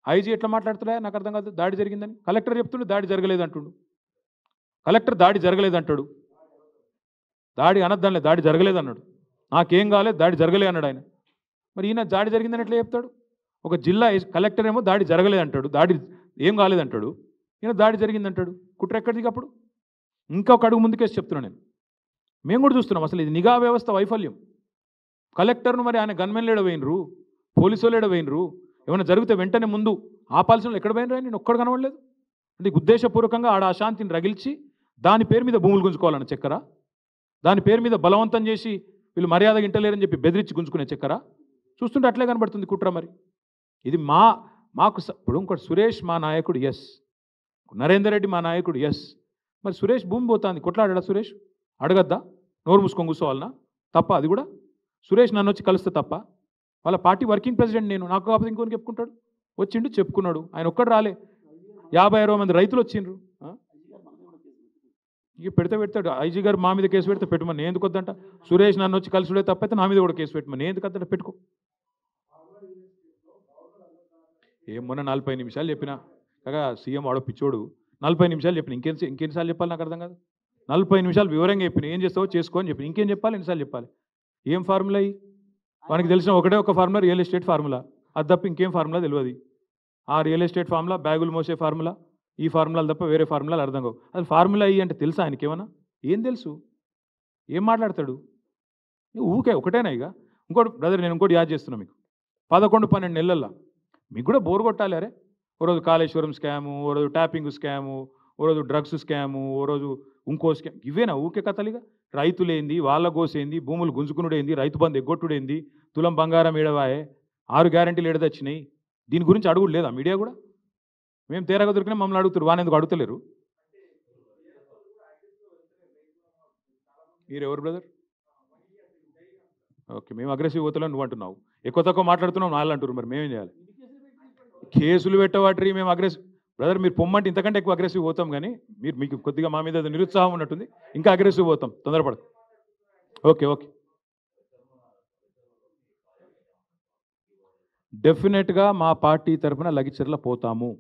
ఐజీ ఎట్లా మాట్లాడుతున్నా నాకు అర్థం కాదు. దాడి జరిగిందని కలెక్టర్ చెప్తుండే, దాడి జరగలేదు అంటుండు. కలెక్టర్ దాడి జరగలేదు అంటాడు, దాడి అనద్దానిలే, దాడి జరగలేదు అన్నాడు. నాకేం కాలేదు, దాడి జరగలే అన్నాడు ఆయన. మరి ఈయన దాడి జరిగిందని ఎట్లా చెప్తాడు? ఒక జిల్లా కలెక్టర్ ఏమో దాడి జరగలేదు అంటాడు, దాడి ఏం కాలేదంటాడు. ఈయన దాడి జరిగిందంటాడు. కుట్ర ఎక్కడిది అప్పుడు? ఇంకొక అడుగు ముందుకేసి చెప్తున్నా నేను. మేము కూడా చూస్తున్నాం అసలు ఇది నిఘా వ్యవస్థ వైఫల్యం. కలెక్టర్ను మరి ఆయన గన్మెన్లు ఎడవేయినరు, పోలీసు వాళ్ళు ఎడవేయినరు, ఏమైనా జరిగితే వెంటనే ముందు ఆపాల్సిన ఎక్కడ పోయినరా? నేను ఒక్కడు కనవడలేదు. అంటే ఉద్దేశపూర్వకంగా ఆడ అశాంతిని రగిల్చి దాని పేరు మీద భూములు గుంజుకోవాలన్న చక్కర, దాని పేరు మీద బలవంతం చేసి వీళ్ళు మర్యాద ఇంటలేరని చెప్పి బెదిరించి గుంజుకునే చక్కర చూస్తుంటే అట్లే కనబడుతుంది కుట్ర. మరి ఇది మాకు ఇప్పుడు ఇంకోటి, సురేష్ మా నాయకుడు ఎస్, నరేందర్ రెడ్డి మా నాయకుడు ఎస్. మరి సురేష్ భూమి పోతుంది, కొట్లాడా సురేష్? అడగద్దా? నోరు మూసుకొని కూర్చోవాలన్నా? తప్ప అది కూడా? సురేష్ నన్ను వచ్చి కలిస్తే తప్ప? వాళ్ళ పార్టీ వర్కింగ్ ప్రెసిడెంట్ నేను, నాకు కాకపోతే ఇంకోని చెప్పుకుంటాడు. వచ్చిండు చెప్పుకున్నాడు, ఆయన ఒక్కడు రాలే, 50-60 మంది రైతులు వచ్చిండ్రు. ఇక పెడతాడు ఐజీ గారు, మా మీద కేసు పెడితే పెట్టమని నేను ఎందుకు వద్దంట? సురేష్ నన్ను వచ్చి కలిసిడే తప్పైతే నా మీద కూడా కేసు పెట్టమని నేను ఎందుకు వద్దంట? పెట్టుకో. ఏమన్నా 40 నిమిషాలు చెప్పినా కాగా సీఎం వాడో పిచ్చోడు, 40 నిమిషాలు చెప్పిన ఇంకెన్నిసార్లు చెప్పాలి నాకు అర్థం కాదు. 40 నిమిషాలు వివరంగా చెప్పిన, ఏం చేస్తావో చేసుకో అని చెప్పి ఇంకేం చెప్పాలి, ఎన్నిసార్లు చెప్పాలి? ఏం ఫార్ములా అయ్యి? మనకి తెలిసిన ఒకటే ఒక ఫార్ములా, రియల్ ఎస్టేట్ ఫార్ములా. అది తప్ప ఇంకేం ఫార్ములా తెలియదు. ఆ రియల్ ఎస్టేట్ ఫార్ములా, బ్యాగులు మోసే ఫార్ములా, ఈ ఫార్ములాలు తప్ప వేరే ఫార్ములాలు అర్థం కావు. అది ఫార్ములా అయ్యి అంటే తెలుసా ఆయనకి? ఏమన్నా ఏం తెలుసు? ఏం మాట్లాడతాడు? ఊకే ఒకటేనా? ఇక ఇంకోటి బ్రదర్, నేను ఇంకోటి యాద్ చేస్తున్నా మీకు, 11-12 నెలల్లో మీకు కూడా బోర్ కొట్టాలి. అరే ఓ రోజు కాళేశ్వరం స్కాము, ఓ రోజు ట్యాపింగ్ స్కాము, ఓ రోజు డ్రగ్స్ స్కాము, ఓ రోజు ఇంకో స్కామ్. ఇవేనా ఊకే కథలిగా? రైతులేంది, వాళ్ళ గోసేంది, భూములు గుంజుకునుడేంది, రైతు బంధు ఎగ్గొట్టుడేంది, తులం బంగారం ఏడవాయే, 6 గ్యారంటీలు ఏడదొచ్చినాయి. దీని గురించి అడుగుడు లేదా మీడియా కూడా? మేము తేరగా దొరికినా మమ్మల్ని అడుగుతారు, వానెందుకు అడుగుతలేరు? మీరెవరు బ్రదర్? ఓకే. మేము అగ్రెసివ్ పోతలని నువ్వు అంటున్నావు. ఎక్కువ తక్కువ మాట్లాడుతున్నావు వాళ్ళు అంటారు. మరి మేమేం చేయాలి? కేసులు పెట్టవాటి మేము అగ్రెసివ్ బ్రదర్, మీరు పొమ్మంటే ఇంతకంటే ఎక్కువ అగ్రెసివ్ పోతాం కానీ మీకు కొద్దిగా మా మీద ఏదో నిరుత్సాహం ఉన్నట్టుంది. ఇంకా అగ్రెసివ్ పోతాం, తొందరపడదు. Okay okay. డెఫినెట్గా మా పార్టీ తరఫున లగిచెర్ల పోతాము.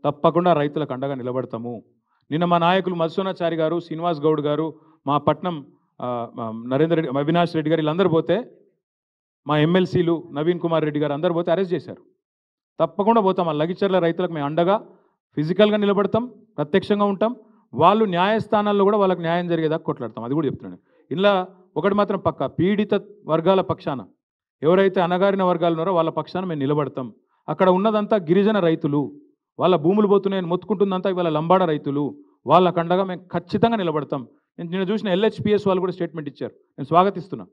తప్పకుండా రైతులకు అండగా నిలబడతాము. నిన్న మా నాయకులు మధుసూనాచారి గారు, శ్రీనివాస్ గౌడ్ గారు, మా పట్నం నరేందర్ రెడ్డి, అవినాష్ రెడ్డి గారు వీళ్ళందరూ పోతే, మా ఎమ్మెల్సీలు నవీన్ కుమార్ రెడ్డి గారు అందరూ పోతే అరెస్ట్ చేశారు. తప్పకుండా పోతాం. ఆ లగిచెర్ల రైతులకు మేము అండగా ఫిజికల్గా నిలబడతాం, ప్రత్యక్షంగా ఉంటాం. వాళ్ళు న్యాయస్థానాల్లో కూడా వాళ్ళకి న్యాయం జరిగేదాకా కొట్లాడతాం. అది కూడా చెప్తున్నాను. ఇలా ఒకటి మాత్రం పక్క, పీడిత వర్గాల పక్షాన ఎవరైతే అణగారిన వర్గాలు ఉన్నారో వాళ్ళ పక్షాన మేము నిలబడతాం. అక్కడ ఉన్నదంతా గిరిజన రైతులు, వాళ్ళ భూములు పోతున్నాయని మొత్తుకుంటుందంతా ఇవాళ లంబాడ రైతులు. వాళ్ళకు అండగా మేము ఖచ్చితంగా నిలబడతాం. నేను చూసిన ఎల్హెచ్పిఎస్ వాళ్ళు కూడా స్టేట్మెంట్ ఇచ్చారు. నేను స్వాగతిస్తున్నా.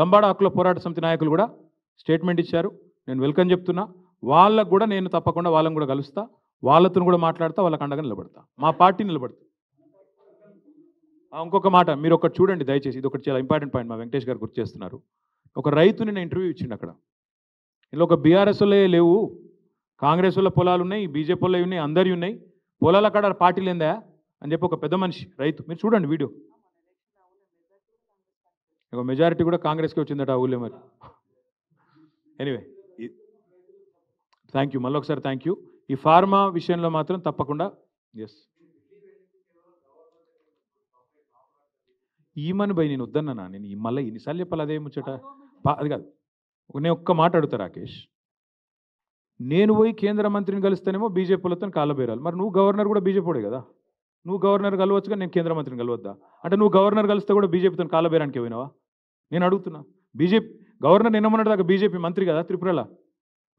లంబాడ హక్కుల పోరాట సమితి నాయకులు కూడా స్టేట్మెంట్ ఇచ్చారు. నేను వెల్కమ్ చెప్తున్నా. వాళ్ళకు కూడా నేను తప్పకుండా వాళ్ళని కూడా కలుస్తా, వాళ్ళతో కూడా మాట్లాడతా, వాళ్ళకి అండగా నిలబడతా, మా పార్టీ నిలబడతా. ఇంకొక మాట మీరు ఒకటి చూడండి దయచేసి, ఇది ఒకటి చాలా ఇంపార్టెంట్ పాయింట్ మా వెంకటేష్ గారు గుర్తు చేస్తున్నారు. ఒక రైతుని నేను ఇంటర్వ్యూ ఇచ్చిండు అక్కడ. ఇలా ఒక బీఆర్ఎస్ వాళ్ళే లేవు, కాంగ్రెస్ వాళ్ళ పొలాలు ఉన్నాయి, బీజేపీ వాళ్ళవి ఉన్నాయి, అందరి ఉన్నాయి, పొలాల కాడ పార్టీలు ఏందా అని చెప్పి ఒక పెద్ద మనిషి రైతు, మీరు చూడండి వీడియో. ఇక మెజారిటీ కూడా కాంగ్రెస్కి వచ్చిందట ఆ ఊళ్ళో. మరి ఎనీవే, థ్యాంక్ యూ, మళ్ళీ ఒకసారి థ్యాంక్ యూ. ఈ ఫార్మా విషయంలో మాత్రం తప్పకుండా ఎస్ ఈమని భయ్ నేను వద్దన్నా. నేను మళ్ళీ ఎన్నిసార్లు చెప్పాలి అదే ముచ్చట? అది కాదు, నేను ఒక్క మాట అడుగుతా రాకేష్. నేను పోయి కేంద్ర మంత్రిని కలుస్తానేమో బీజేపీలతో కాళ్ళబేరాలి. మరి నువ్వు గవర్నర్ కూడా బీజేపీడే కదా, నువ్వు గవర్నర్ కలవచ్చుగా, నేను కేంద్ర మంత్రిని కలవద్దా? అంటే నువ్వు గవర్నర్ కలిస్తే కూడా బీజేపీతో కాళ్ళబేరానికి పోయినావా? నేను అడుగుతున్నా. బీజేపీ గవర్నర్ నిన్నమన్నట్టు దాకా బీజేపీ మంత్రి కదా త్రిపురలో,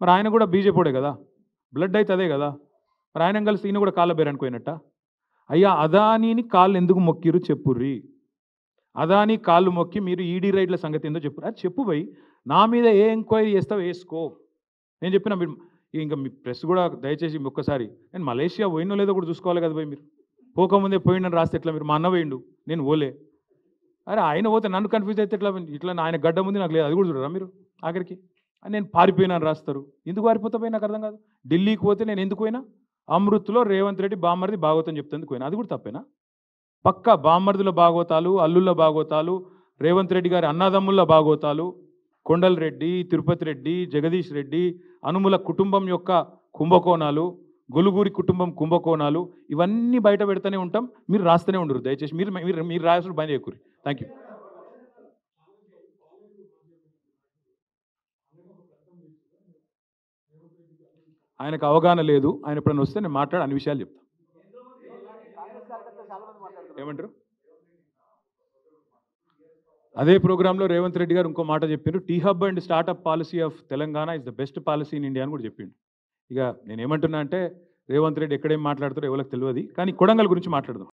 మరి ఆయన కూడా బీజేపీడే కదా, బ్లడ్ అయితే అదే కదా, మరి ఆయన కలిసి ఈయన కూడా కాళ్ళబేరానికి పోయినట్ట? అయ్యా, అదానీని కాళ్ళు ఎందుకు మొక్కిరు చెప్పుర్రి. అదానీ కాళ్ళు మొక్కి మీరు ఈడీ రైడ్ల సంగతి ఏందో చెప్పు. అది చెప్పు భయ్, నా మీద ఏ ఎంక్వైరీ చేస్తావు వేసుకో. నేను చెప్పిన మీరు ఇంకా మీ ప్రెస్ కూడా దయచేసి ఒక్కసారి, నేను మలేషియా పోయినో లేదో కూడా చూసుకోవాలి కదా భయ్. మీరు పోకముందే పోయిండని రాస్తే ఎట్లా? మీరు మా అన్న పోయిండు, నేను పోలే. అరే ఆయన పోతే నన్ను కన్ఫ్యూజ్ అయితే ఎట్లా? ఇట్లా ఆయన గడ్డ ముందు నాకు లేదు, అది కూడా చూడరా మీరు ఆఖరికి? నేను పారిపోయినాను రాస్తారు. ఎందుకు పారిపోతా పోయి నాకు అర్థం కాదు. ఢిల్లీకి పోతే నేను ఎందుకు పోయినా? అమృత్లో రేవంత్ రెడ్డి బామ్మర్ది భాగవతం చెప్తేందుకు పోయినా, అది కూడా తప్పేనా? పక్క బామ్మర్దుల భాగవతాలు, అల్లుళ్ళ భాగవతాలు, రేవంత్ రెడ్డి గారి అన్నదమ్ముల భాగవతాలు, కొండల్ రెడ్డి, తిరుపతి రెడ్డి, జగదీష్ రెడ్డి, అనుముల కుటుంబం యొక్క కుంభకోణాలు, గొలుగూరి కుటుంబం కుంభకోణాలు, ఇవన్నీ బయట పెడతానే ఉంటాం. మీరు రాస్తూనే ఉండరు దయచేసి. మీరు మీరు మీరు రాసుడు బంద్ చేయకూరి. Thank you. ఆయనకు అవగాహన లేదు. ఆయన ఎప్పుడైనా వస్తే నేను మాట్లాడి అన్ని విషయాలు చెప్తాను. ఏమంటారు? అదే ప్రోగ్రాంలో రేవంత్ రెడ్డి గారు ఇంకో మాట చెప్పారు. T hub and startup policy of Telangana is the best policy in India అని కూడా చెప్పిండు. ఇక నేను ఏమంటున్నా అంటే రేవంత్ రెడ్డి ఎక్కడేం మాట్లాడతారో ఎవరికి తెలియదు, కానీ కొడంగల్ గురించి మాట్లాడదాం.